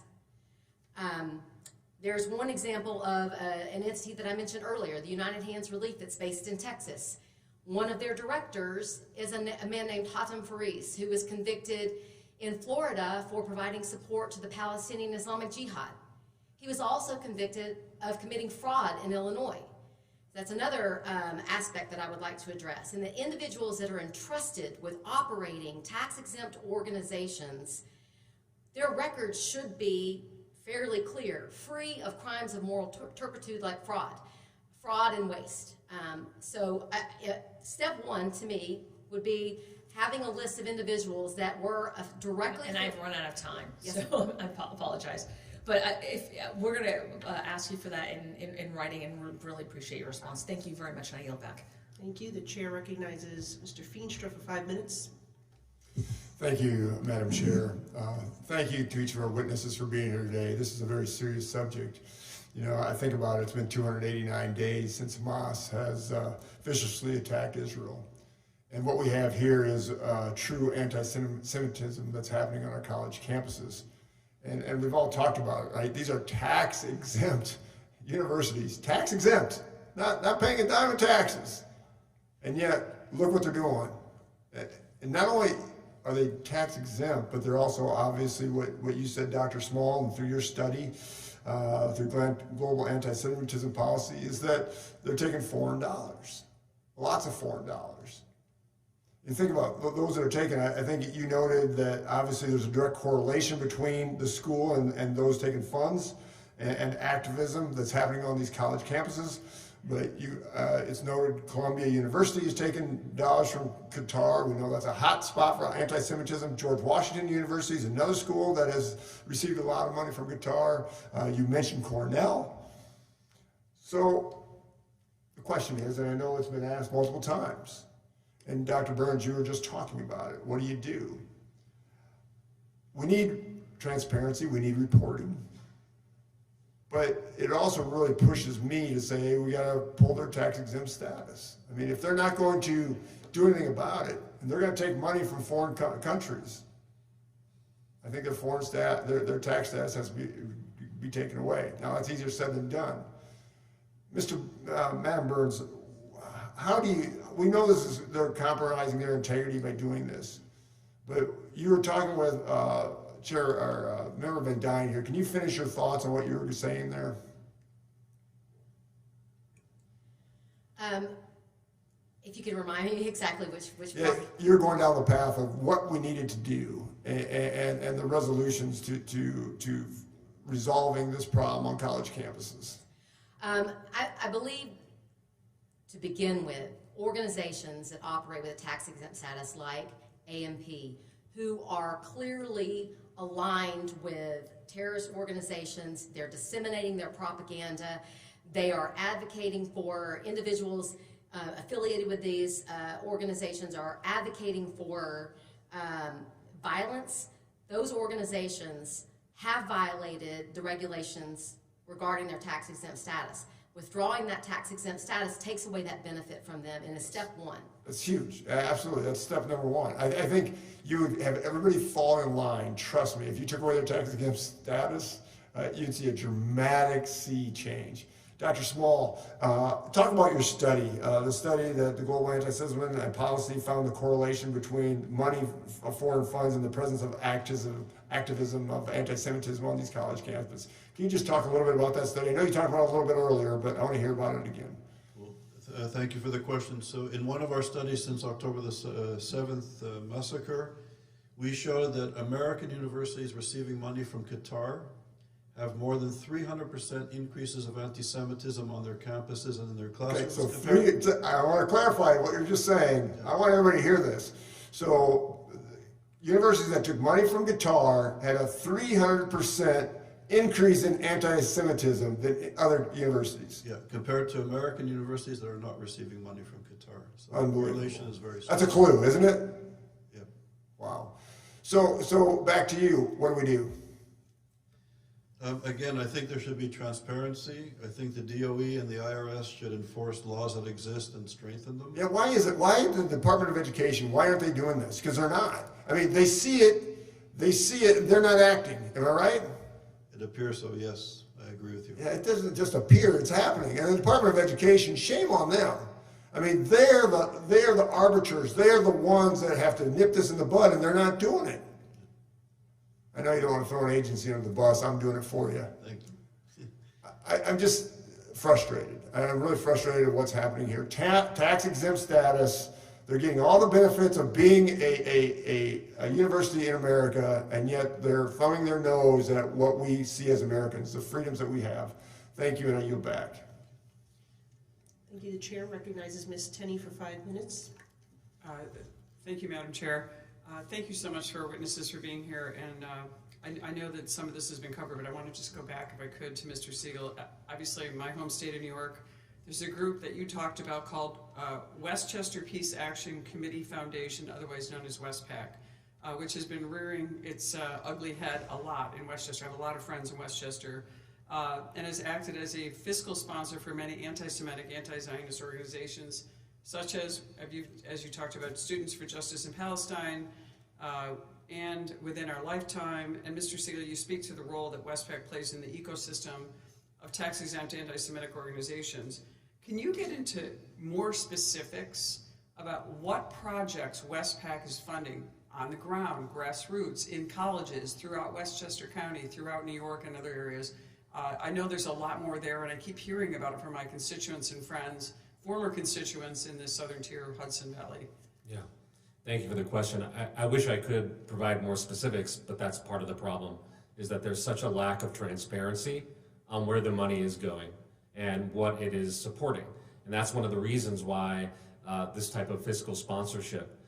[SPEAKER 3] There's one example of an entity that I mentioned earlier, the United Hands Relief, that's based in Texas. One of their directors is a man named Hatem Fariz, who was convicted in Florida for providing support to the Palestinian Islamic Jihad. He was also convicted of committing fraud in Illinois. That's another aspect that I would like to address. And the individuals that are entrusted with operating tax-exempt organizations, their records should be fairly clear, free of crimes of moral turpitude like fraud and waste. Step 1 to me would be having a list of individuals that were directly...
[SPEAKER 10] And I've run out of time,
[SPEAKER 3] Yes.
[SPEAKER 10] so I apologize. But if we're going to ask you for that in writing, and we really appreciate your response. Thank you very much, and I yield back.
[SPEAKER 9] Thank you. The chair recognizes Mr. Feenstra for 5 minutes.
[SPEAKER 11] Thank you, Madam Chair. Thank you to each of our witnesses for being here today. This is a very serious subject. You know, I think about it, it's been 289 days since Hamas has viciously attacked Israel. And what we have here is true anti-Semitism that's happening on our college campuses. And we've all talked about it, right? These are tax-exempt universities, tax-exempt, not paying a dime of taxes. And yet, look what they're doing. And not only are they tax-exempt, but they're also obviously what you said, Dr. Small, and through your study, through global anti-Semitism policy, is that they're taking foreign dollars, lots of foreign dollars. You think about those that are taken, I think you noted that obviously there's a direct correlation between the school and those taking funds and activism that's happening on these college campuses. But it's noted Columbia University is taking dollars from Qatar. We know that's a hot spot for anti-Semitism. George Washington University is another school that has received a lot of money from Qatar. You mentioned Cornell. So the question is, and I know it's been asked multiple times, and Dr. Burns, you were just talking about it. What do? We need transparency. We need reporting. But it also really pushes me to say, hey, we got to pull their tax-exempt status. I mean, if they're not going to do anything about it, and they're going to take money from foreign countries, I think their tax status has to be taken away. Now, that's easier said than done. Madam Burns, we know they're compromising their integrity by doing this, but you were talking with Member Van Dyne here. Can you finish your thoughts on what you were saying there?
[SPEAKER 3] If you could remind me exactly which
[SPEAKER 11] yeah,
[SPEAKER 3] part.
[SPEAKER 11] You're going down the path of what we needed to do and the resolutions to resolving this problem on college campuses.
[SPEAKER 3] I believe, to begin with, organizations that operate with a tax-exempt status like AMP, who are clearly aligned with terrorist organizations, they're disseminating their propaganda, they are advocating for individuals affiliated with these organizations, are advocating for violence. Those organizations have violated the regulations regarding their tax-exempt status. Withdrawing that tax-exempt status takes away that benefit from them and is step one.
[SPEAKER 11] That's huge. Absolutely. That's step number one. I think you would have everybody fall in line. Trust me, if you took away their tax-exempt status, you'd see a dramatic sea change. Dr. Small, talk about your study. The study that the Global Anti-Semitism and Policy found the correlation between money of foreign funds and the presence of activism of anti-Semitism on these college campuses. Can you just talk a little bit about that study? I know you talked about it a little bit earlier, but I want to hear about it again.
[SPEAKER 5] Well, thank you for the question. So in one of our studies since October the 7th massacre, we showed that American universities receiving money from Qatar have more than 300% increases of anti-Semitism on their campuses and in their classrooms.
[SPEAKER 11] Okay, so I want to clarify what you're just saying. I want everybody to hear this. So universities that took money from Qatar had a 300% increase in anti-Semitism than other universities.
[SPEAKER 5] Yeah, compared to American universities that are not receiving money from Qatar. So the
[SPEAKER 11] Unbelievable.
[SPEAKER 5] correlation is very strong.
[SPEAKER 11] That's a clue, isn't it?
[SPEAKER 5] Yeah.
[SPEAKER 11] Wow. So back to you. What do we do?
[SPEAKER 5] Again, I think there should be transparency. I think the DOE and the IRS should enforce laws that exist and strengthen them.
[SPEAKER 11] Yeah, why is it? Why the Department of Education, why aren't they doing this? Because they're not. I mean, they see it, they're not acting. Am I right?
[SPEAKER 5] It appears so, yes. I agree with you.
[SPEAKER 11] Yeah, it doesn't just appear, it's happening. And the Department of Education, shame on them. I mean, they're the arbiters. They're the ones that have to nip this in the bud, and they're not doing it. I know you don't want to throw an agency under the bus. I'm doing it for you.
[SPEAKER 5] Thank you.
[SPEAKER 11] I'm just frustrated. I'm really frustrated at what's happening here. Tax-exempt status, they're getting all the benefits of being a university in America, and yet they're thumbing their nose at what we see as Americans, the freedoms that we have. Thank you, and I yield back.
[SPEAKER 9] Thank you. The chair recognizes Ms. Tenney for 5 minutes.
[SPEAKER 12] Thank you, Madam Chair. Thank you so much for our witnesses for being here, and I know that some of this has been covered, but I want to just go back, if I could, to Mr. Siegel. Obviously, my home state of New York, there's a group that you talked about called Westchester Peace Action Committee Foundation, otherwise known as WestPAC, which has been rearing its ugly head a lot in Westchester. I have a lot of friends in Westchester, and has acted as a fiscal sponsor for many anti-Semitic, anti-Zionist organizations, such as you talked about, Students for Justice in Palestine, and Within Our Lifetime. And Mr. Siegel, you speak to the role that WestPAC plays in the ecosystem of tax-exempt anti-Semitic organizations. Can you get into more specifics about what projects WestPAC is funding on the ground, grassroots, in colleges, throughout Westchester County, throughout New York and other areas? I know there's a lot more there, and I keep hearing about it from my constituents and friends, former constituents in the southern tier of Hudson Valley.
[SPEAKER 4] Yeah, thank you for the question. I wish I could provide more specifics, but that's part of the problem, is that there's such a lack of transparency on where the money is going. and what it is supporting. And that's one of the reasons why this type of fiscal sponsorship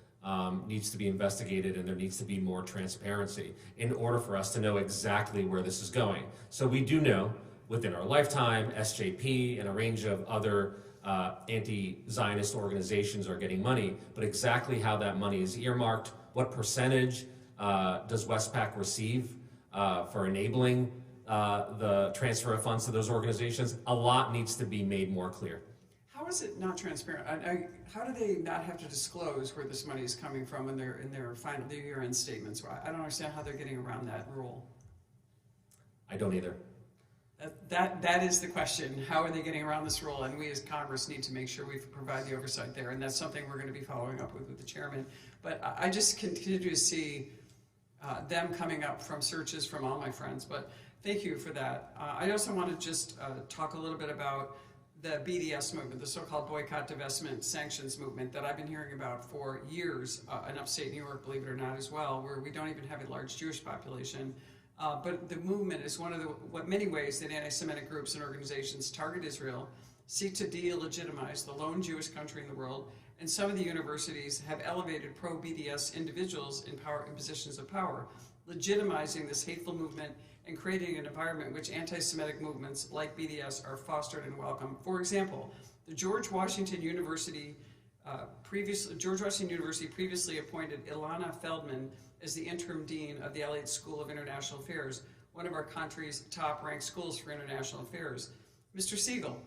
[SPEAKER 4] needs to be investigated, and there needs to be more transparency in order for us to know exactly where this is going. So we do know within our lifetime, SJP and a range of other anti-Zionist organizations are getting money, but exactly how that money is earmarked, what percentage does Westpac receive for enabling the transfer of funds to those organizations, a lot needs to be made more clear.
[SPEAKER 12] How is it not transparent? How do they not have to disclose where this money is coming from in their final year-end statements? I don't understand how they're getting around that rule.
[SPEAKER 4] I don't either.
[SPEAKER 12] That is the question. How are they getting around this rule? And we as Congress need to make sure we provide the oversight there. And that's something we're going to be following up with the chairman. But I just continue to see them coming up from searches from all my friends. But thank you for that. I also want to just talk a little bit about the BDS movement, the so-called boycott, divestment, sanctions movement that I've been hearing about for years in upstate New York, believe it or not, as well, where we don't even have a large Jewish population. But the movement is one of the many ways that anti-Semitic groups and organizations target Israel, seek to delegitimize the lone Jewish country in the world, and some of the universities have elevated pro-BDS individuals in positions of power, legitimizing this hateful movement and creating an environment in which anti-Semitic movements like BDS are fostered and welcomed. For example, the George Washington University previously appointed Ilana Feldman as the interim dean of the Elliott School of International Affairs, one of our country's top-ranked schools for international affairs. Mr. Siegel,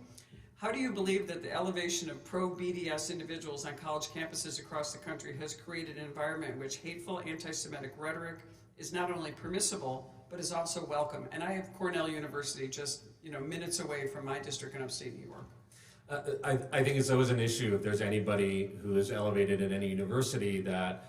[SPEAKER 12] how do you believe that the elevation of pro-BDS individuals on college campuses across the country has created an environment in which hateful anti-Semitic rhetoric is not only permissible, but is also welcome? And I have Cornell University just minutes away from my district in upstate New York.
[SPEAKER 4] I think it's always an issue if there's anybody who is elevated at any university that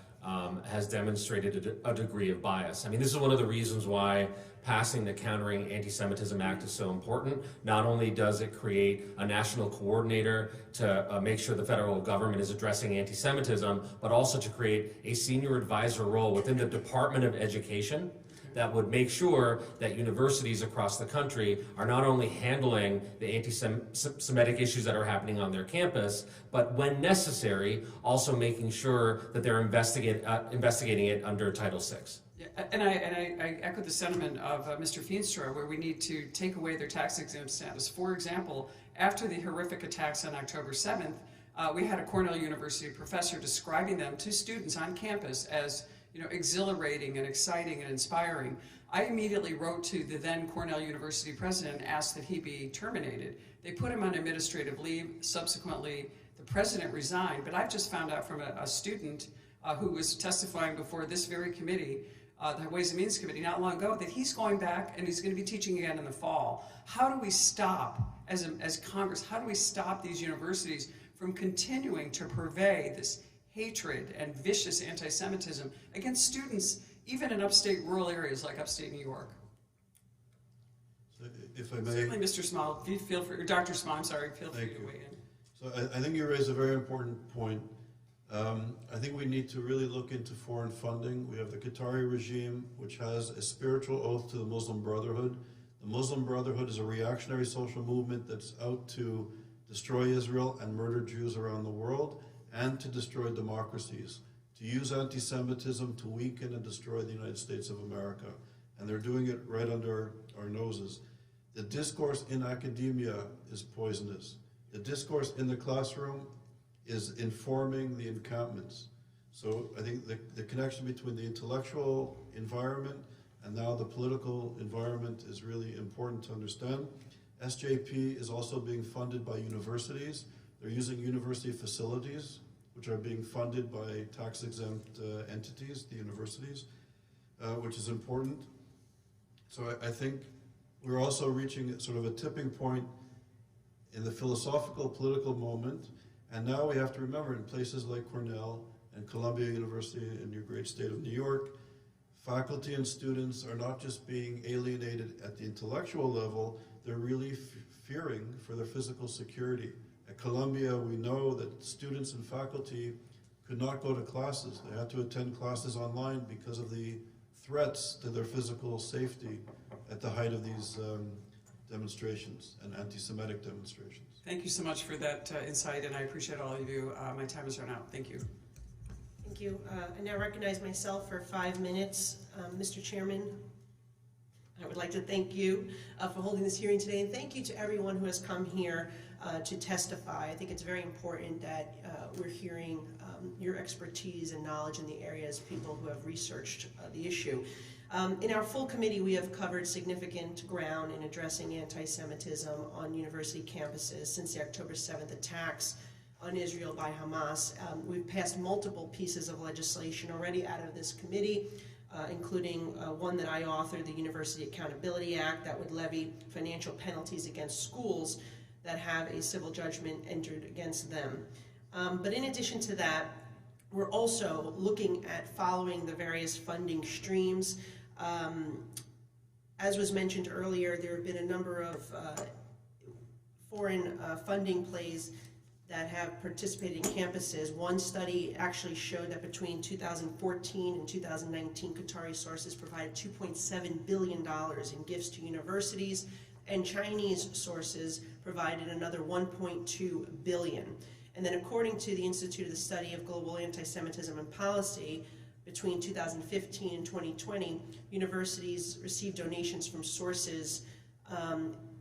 [SPEAKER 4] has demonstrated a degree of bias. I mean, this is one of the reasons why passing the Countering Anti-Semitism Act is so important. Not only does it create a national coordinator to make sure the federal government is addressing anti-Semitism, but also to create a senior advisor role within the Department of Education that would make sure that universities across the country are not only handling the anti-Semitic issues that are happening on their campus, but when necessary, also making sure that they're investigating it under Title VI.
[SPEAKER 12] Yeah, and I echo the sentiment of Mr. Feenstra, where we need to take away their tax-exempt status. For example, after the horrific attacks on October 7th, we had a Cornell University professor describing them to students on campus as exhilarating and exciting and inspiring. I immediately wrote to the then Cornell University president and asked that he be terminated. They put him on administrative leave. Subsequently, the president resigned, but I've just found out from a student who was testifying before this very committee, the Ways and Means Committee, not long ago, that he's going back and he's going to be teaching again in the fall. How do we stop, as Congress, how do we stop these universities from continuing to purvey this hatred and vicious anti-Semitism against students, even in upstate rural areas like upstate New York?
[SPEAKER 5] So if I may.
[SPEAKER 12] Certainly, Mr. Small, feel free, or Dr. Small, I'm sorry, feel free to weigh in.
[SPEAKER 5] So I think you raise a very important point. I think we need to really look into foreign funding. We have the Qatari regime, which has a spiritual oath to the Muslim Brotherhood. The Muslim Brotherhood is a reactionary social movement that's out to destroy Israel and murder Jews around the world, and to destroy democracies, to use anti-Semitism to weaken and destroy the United States of America. And they're doing it right under our noses. The discourse in academia is poisonous. The discourse in the classroom is informing the encampments. So I think the connection between the intellectual environment and now the political environment is really important to understand. SJP is also being funded by universities. They're using university facilities, which are being funded by tax-exempt entities, the universities, which is important. So I think we're also reaching sort of a tipping point in the philosophical political moment. And now we have to remember, in places like Cornell and Columbia University in your great state of New York, faculty and students are not just being alienated at the intellectual level, they're really fearing for their physical security. At Columbia, we know that students and faculty could not go to classes. They had to attend classes online because of the threats to their physical safety at the height of these demonstrations and anti-Semitic demonstrations.
[SPEAKER 12] Thank you so much for that insight, and I appreciate all of you. My time is run out. Thank you.
[SPEAKER 9] Thank you. I now recognize myself for 5 minutes. Mr. Chairman, I would like to thank you for holding this hearing today, and thank you to everyone who has come here to testify. I think it's very important that we're hearing your expertise and knowledge in the areas, people who have researched the issue. In our full committee, we have covered significant ground in addressing anti-Semitism on university campuses since the October 7th attacks on Israel by Hamas. We've passed multiple pieces of legislation already out of this committee, including one that I authored, the University Accountability Act, that would levy financial penalties against schools that have a civil judgment entered against them. But in addition to that, we're also looking at following the various funding streams. As was mentioned earlier, there have been a number of foreign funding plays that have participated in campuses. One study actually showed that between 2014 and 2019, Qatari sources provided $2.7 billion in gifts to universities, and Chinese sources provided another $1.2 billion. And then according to the Institute of the Study of Global Anti-Semitism and Policy, between 2015 and 2020, universities received donations from sources,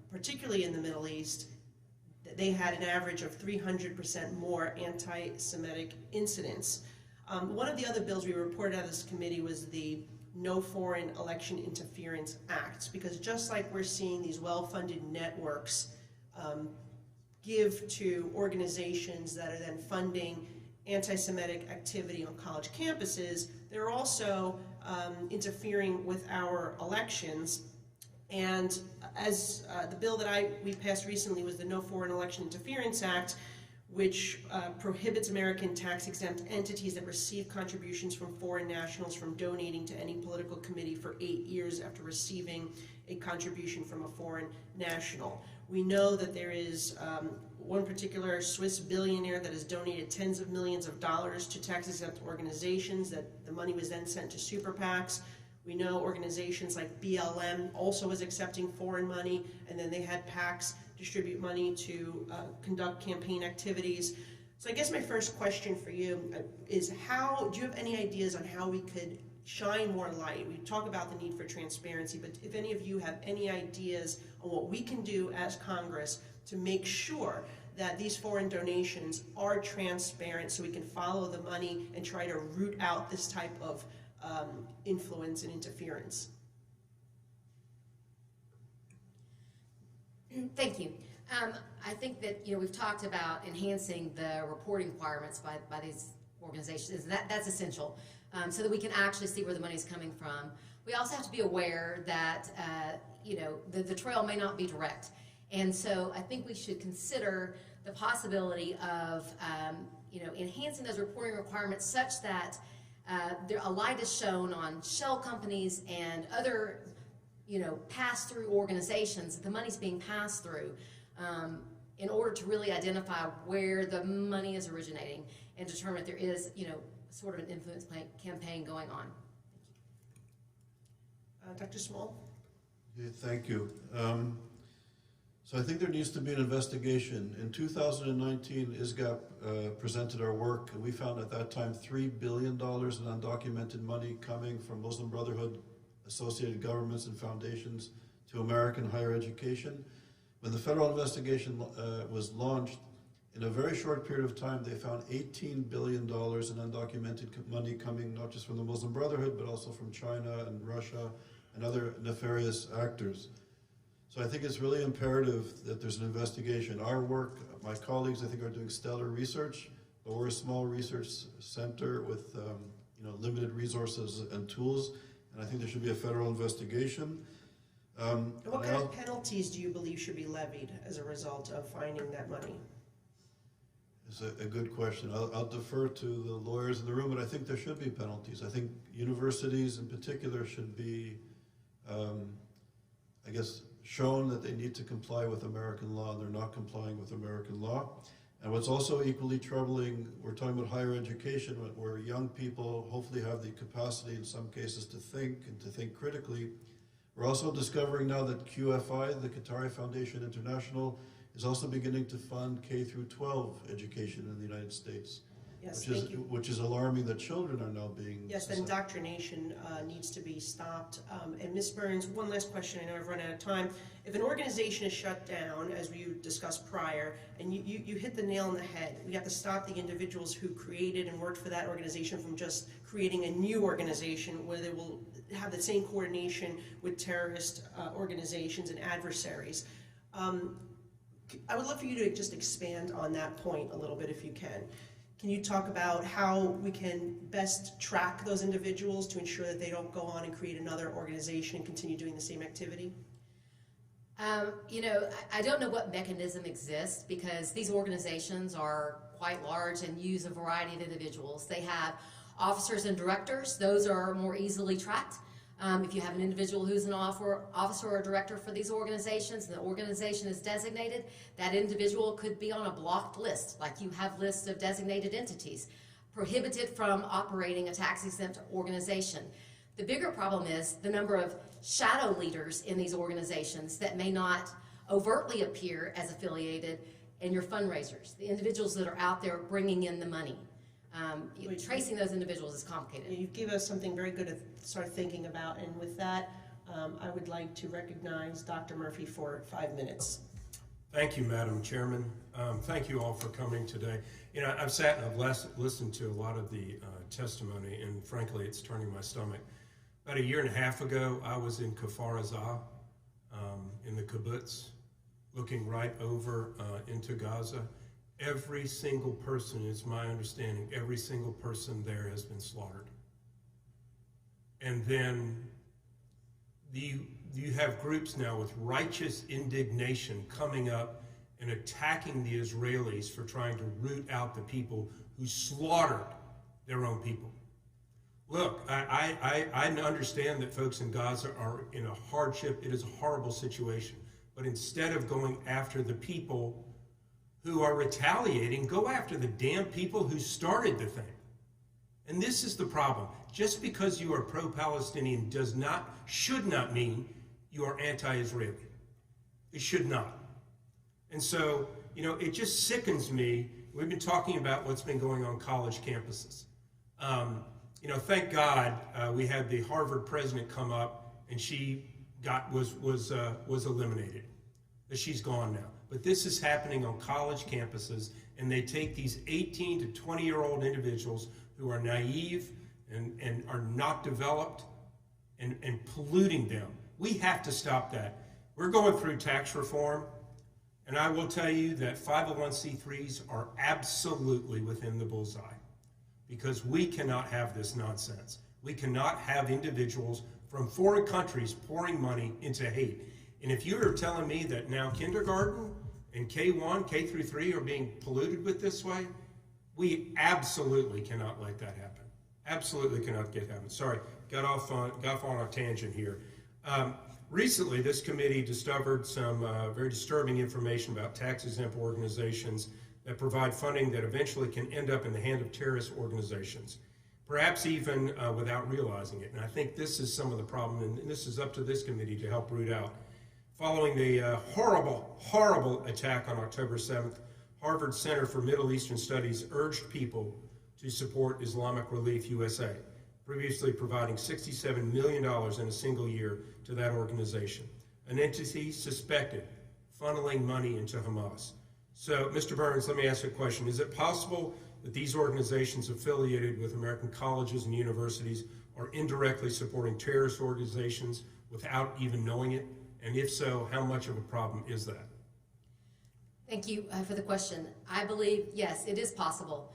[SPEAKER 9] particularly in the Middle East. They had an average of 300% more anti-Semitic incidents. One of the other bills we reported out of this committee was the No Foreign Election Interference Act, because just like we're seeing these well-funded networks give to organizations that are then funding anti-Semitic activity on college campuses, they're also interfering with our elections. And as the bill that we passed recently was the No Foreign Election Interference Act, which prohibits American tax-exempt entities that receive contributions from foreign nationals from donating to any political committee for 8 years after receiving a contribution from a foreign national. We know that there is one particular Swiss billionaire that has donated tens of millions of dollars to tax-exempt organizations, that the money was then sent to super PACs. We know organizations like BLM also was accepting foreign money, and then they had PACs distribute money to conduct campaign activities. So I guess my first question for you is do you have any ideas on how we could shine more light? We talk about the need for transparency, but if any of you have any ideas on what we can do as Congress to make sure that these foreign donations are transparent so we can follow the money and try to root out this type of influence and interference.
[SPEAKER 3] Thank you. I think that we've talked about enhancing the reporting requirements by these organizations. That's essential, so that we can actually see where the money is coming from. We also have to be aware that the trail may not be direct, and so I think we should consider the possibility of enhancing those reporting requirements such that a light is shown on shell companies and other pass-through organizations that the money's being passed through, in order to really identify where the money is originating and determine if there is sort of an influence campaign going on.
[SPEAKER 9] Dr. Small?
[SPEAKER 5] Yeah, thank you. So I think there needs to be an investigation. In 2019, ISGAP presented our work, and we found at that time $3 billion in undocumented money coming from Muslim Brotherhood, associated governments and foundations to American higher education. When the federal investigation was launched, in a very short period of time, they found $18 billion in undocumented money coming not just from the Muslim Brotherhood, but also from China and Russia and other nefarious actors. So I think it's really imperative that there's an investigation. Our work, my colleagues, I think, are doing stellar research, but we're a small research center with limited resources and tools, and I think there should be a federal investigation.
[SPEAKER 9] What kind of penalties do you believe should be levied as a result of finding that money?
[SPEAKER 5] It's a good question. I'll defer to the lawyers in the room, but I think there should be penalties. I think universities in particular should be, shown that they need to comply with American law, and they're not complying with American law. And what's also equally troubling, we're talking about higher education, where young people hopefully have the capacity in some cases to think and to think critically. We're also discovering now that QFI, the Qatari Foundation International, is also beginning to fund K through 12 education in the United States.
[SPEAKER 9] Yes,
[SPEAKER 5] which is,
[SPEAKER 9] thank you.
[SPEAKER 5] which is alarming that children are now being.
[SPEAKER 9] Yes, the indoctrination needs to be stopped. And Ms. Burns, one last question, I know I've run out of time. If an organization is shut down, as we discussed prior, and you hit the nail on the head, we have to stop the individuals who created and worked for that organization from just creating a new organization where they will have the same coordination with terrorist organizations and adversaries. I would love for you to just expand on that point a little bit if you can. Can you talk about how we can best track those individuals to ensure that they don't go on and create another organization and continue doing the same activity?
[SPEAKER 3] You know, I don't know what mechanism exists because these organizations are quite large and use a variety of individuals. They have officers and directors. Those are more easily tracked. If you have an individual who's an officer or director for these organizations, and the organization is designated, that individual could be on a blocked list, like you have lists of designated entities, prohibited from operating a tax-exempt organization. The bigger problem is the number of shadow leaders in these organizations that may not overtly appear as affiliated in your fundraisers, the individuals that are out there bringing in the money. Tracing those individuals is complicated.
[SPEAKER 9] You give us something very good to start thinking about, and with that, I would like to recognize Dr. Murphy for 5 minutes.
[SPEAKER 13] Thank you, Madam Chairman. Thank you all for coming today. You know, I've sat and I've listened to a lot of the testimony, and frankly, it's turning my stomach. About 1.5 years ago, I was in Kfar Aza, in the kibbutz, looking right over into Gaza. Every single person, it's my understanding, every single person there has been slaughtered. And then you have groups now with righteous indignation coming up and attacking the Israelis for trying to root out the people who slaughtered their own people. Look, I understand that folks in Gaza are in a hardship. It is a horrible situation. But instead of going after the people who are retaliating, go after the damn people who started the thing. And this is the problem. Just because you are pro-Palestinian should not mean you are anti-Israeli. It should not. And so, you know, it just sickens me. We've been talking about what's been going on college campuses. You know, thank God we had the Harvard president come up and she was eliminated. She's gone now. But this is happening on college campuses, and they take these 18 to 20-year-old individuals who are naive and are not developed and polluting them. We have to stop that. We're going through tax reform, and I will tell you that 501c3s are absolutely within the bullseye because we cannot have this nonsense. We cannot have individuals from foreign countries pouring money into hate. And if you are telling me that now kindergarten and K1, K through 3 are being polluted with this way, we absolutely cannot let that happen. Absolutely cannot get happen. Sorry, got off on a tangent here. Recently, this committee discovered some very disturbing information about tax-exempt organizations that provide funding that eventually can end up in the hand of terrorist organizations, perhaps even without realizing it. And I think this is some of the problem, and this is up to this committee to help root out. Following the horrible, horrible attack on October 7th, Harvard Center for Middle Eastern Studies urged people to support Islamic Relief USA, previously providing $67 million in a single year to that organization, an entity suspected funneling money into Hamas. So, Mr. Burns, let me ask you a question. Is it possible that these organizations affiliated with American colleges and universities are indirectly supporting terrorist organizations without even knowing it? And if so, how much of a problem is that?
[SPEAKER 3] Thank you for the question. I believe, yes, it is possible.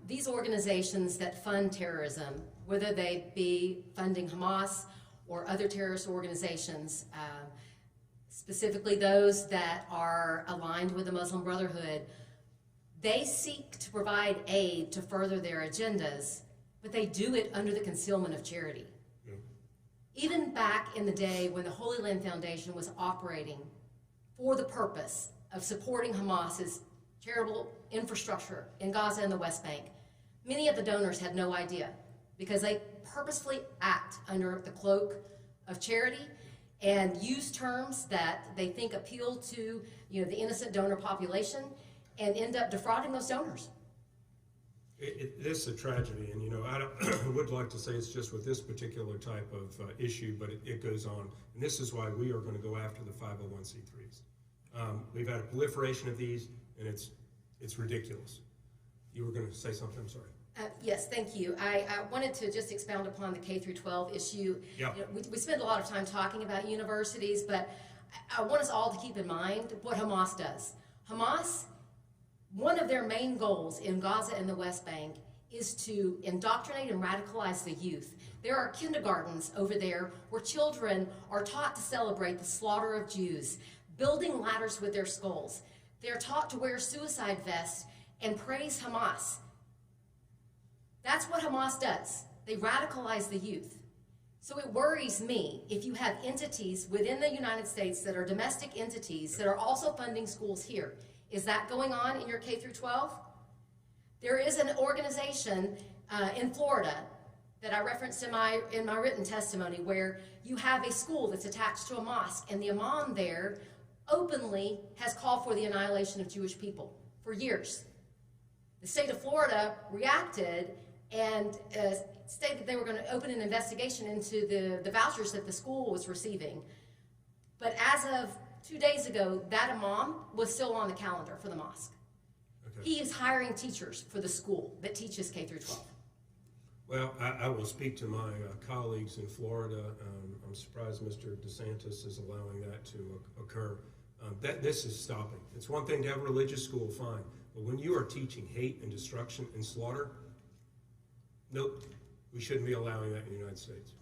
[SPEAKER 3] These organizations that fund terrorism, whether they be funding Hamas or other terrorist organizations, specifically those that are aligned with the Muslim Brotherhood, they seek to provide aid to further their agendas, but they do it under the concealment of charity. Even back in the day when the Holy Land Foundation was operating for the purpose of supporting Hamas's charitable infrastructure in Gaza and the West Bank, many of the donors had no idea because they purposefully act under the cloak of charity and use terms that they think appeal to, the innocent donor population, and end up defrauding those donors.
[SPEAKER 13] This is a tragedy, and I would like to say it's just with this particular type of issue, but it goes on. And this is why we are going to go after the 501c3s. We've had a proliferation of these, and it's ridiculous. You were going to say something, I'm sorry.
[SPEAKER 3] Yes, thank you. I wanted to just expound upon the K through 12 issue.
[SPEAKER 13] Yeah.
[SPEAKER 3] We spend a lot of time talking about universities, but I want us all to keep in mind what Hamas does. Hamas, one of their main goals in Gaza and the West Bank is to indoctrinate and radicalize the youth. There are kindergartens over there where children are taught to celebrate the slaughter of Jews, building ladders with their skulls. They're taught to wear suicide vests and praise Hamas. That's what Hamas does. They radicalize the youth. So it worries me if you have entities within the United States that are domestic entities that are also funding schools here. Is that going on in your K through 12? There is an organization in Florida that I referenced in my written testimony where you have a school that's attached to a mosque, and the imam there openly has called for the annihilation of Jewish people for years. The state of Florida reacted and stated they were going to open an investigation into the vouchers that the school was receiving. But as of 2 days ago, that imam was still on the calendar for the mosque. Okay. He is hiring teachers for the school that teaches K through 12.
[SPEAKER 13] Well, I will speak to my colleagues in Florida. I'm surprised Mr. DeSantis is allowing that to occur. This is stopping. It's one thing to have a religious school, fine. But when you are teaching hate and destruction and slaughter, nope, we shouldn't be allowing that in the United States.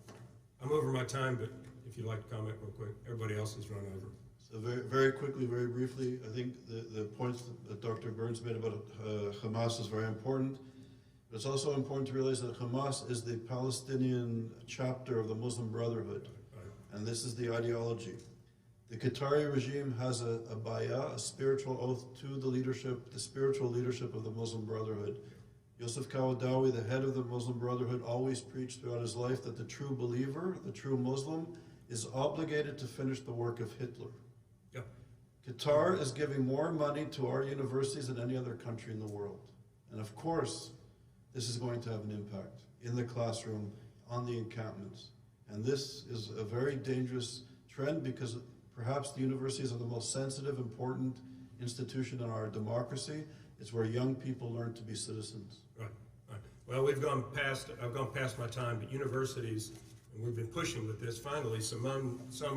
[SPEAKER 13] I'm over my time, but if you'd like to comment real quick, everybody else has run over.
[SPEAKER 5] So very quickly, very briefly, I think the points that Dr. Burns made about Hamas is very important. But it's also important to realize that Hamas is the Palestinian chapter of the Muslim Brotherhood. And this is the ideology. The Qatari regime has a bay'ah, a spiritual oath to the spiritual leadership of the Muslim Brotherhood. Yosef Kawadawi, the head of the Muslim Brotherhood, always preached throughout his life that the true believer, the true Muslim, is obligated to finish the work of Hitler.
[SPEAKER 13] Yep.
[SPEAKER 5] Qatar is giving more money to our universities than any other country in the world. And of course, this is going to have an impact in the classroom, on the encampments. And this is a very dangerous trend because perhaps the universities are the most sensitive, important institution in our democracy. It's where young people learn to be citizens.
[SPEAKER 13] Right. Well, I've gone past my time, but universities, and we've been pushing with this, finally, some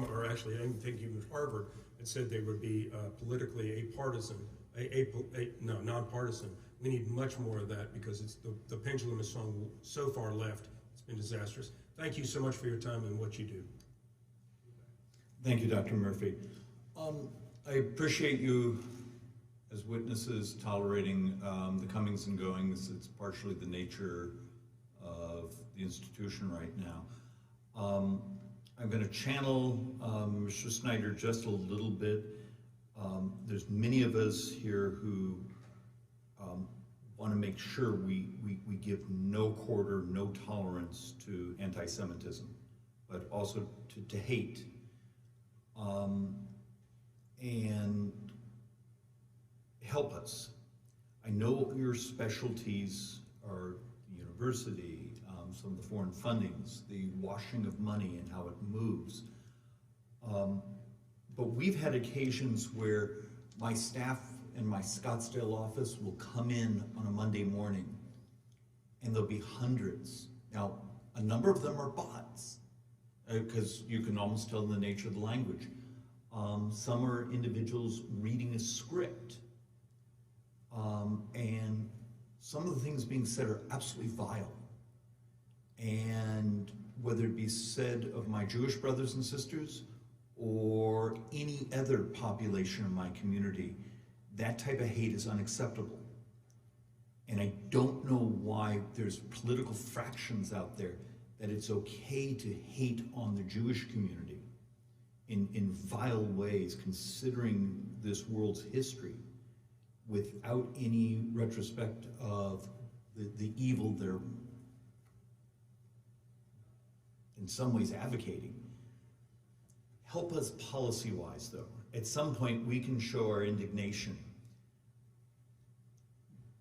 [SPEAKER 13] are actually, I even think even Harvard had said they would be politically nonpartisan. We need much more of that because it's the pendulum has swung so far left, it's been disastrous. Thank you so much for your time and what you do.
[SPEAKER 1] Thank you, Dr. Murphy. I appreciate you as witnesses tolerating the comings and goings. It's partially the nature of the institution right now. I'm going to channel Mr. Snyder just a little bit. There's many of us here who want to make sure we give no quarter, no tolerance to anti-Semitism, but also to hate. And help us. I know your specialties are the university, some of the foreign fundings, the washing of money and how it moves. But we've had occasions where my staff in my Scottsdale office will come in on a Monday morning and there'll be hundreds. Now, a number of them are bots because you can almost tell the nature of the language. Some are individuals reading a script. And some of the things being said are absolutely vile. And whether it be said of my Jewish brothers and sisters or any other population in my community, that type of hate is unacceptable. And I don't know why there's political fractions out there that it's okay to hate on the Jewish community in vile ways, considering this world's history, without any retrospect of the evil they're in some ways advocating. help us policy-wise, though. At some point, we can show our indignation.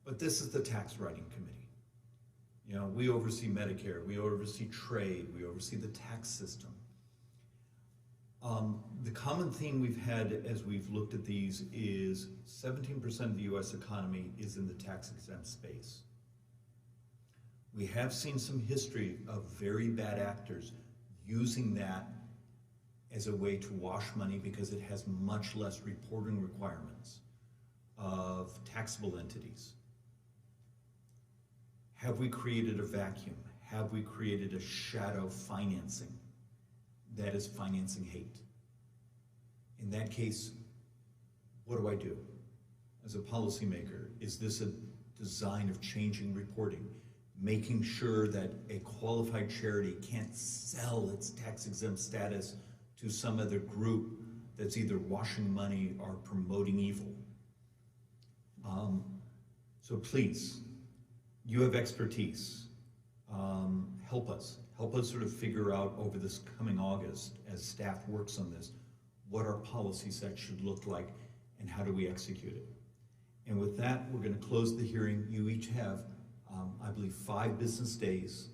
[SPEAKER 1] But this is the tax writing committee. You know, we oversee Medicare, we oversee trade, we oversee the tax system. The common theme we've had as we've looked at these is 17% of the US economy is in the tax-exempt space. We have seen some history of very bad actors using that as a way to wash money because it has much less reporting requirements of taxable entities. Have we created a vacuum? Have we created a shadow financing that is financing hate? In that case, what do I do? As a policymaker, is this a design of changing reporting? Making sure that a qualified charity can't sell its tax-exempt status to some other group that's either washing money or promoting evil. So please, you have expertise. Help us. Help us sort of figure out over this coming August, as staff works on this, what our policy set should look like and how do we execute it. And with that, we're going to close the hearing. You each have, I believe, 5 business days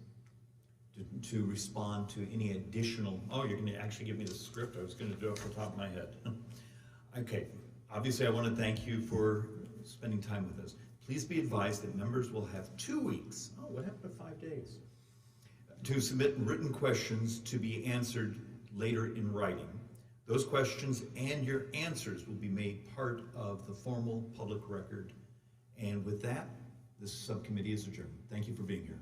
[SPEAKER 1] to respond to any additional, oh, you're going to actually give me the script. I was going to do it off the top of my head. Okay, obviously I want to thank you for spending time with us. Please be advised that members will have 2 weeks, oh, what happened to 5 days? To submit written questions to be answered later in writing. Those questions and your answers will be made part of the formal public record. And with that, this subcommittee is adjourned. Thank you for being here.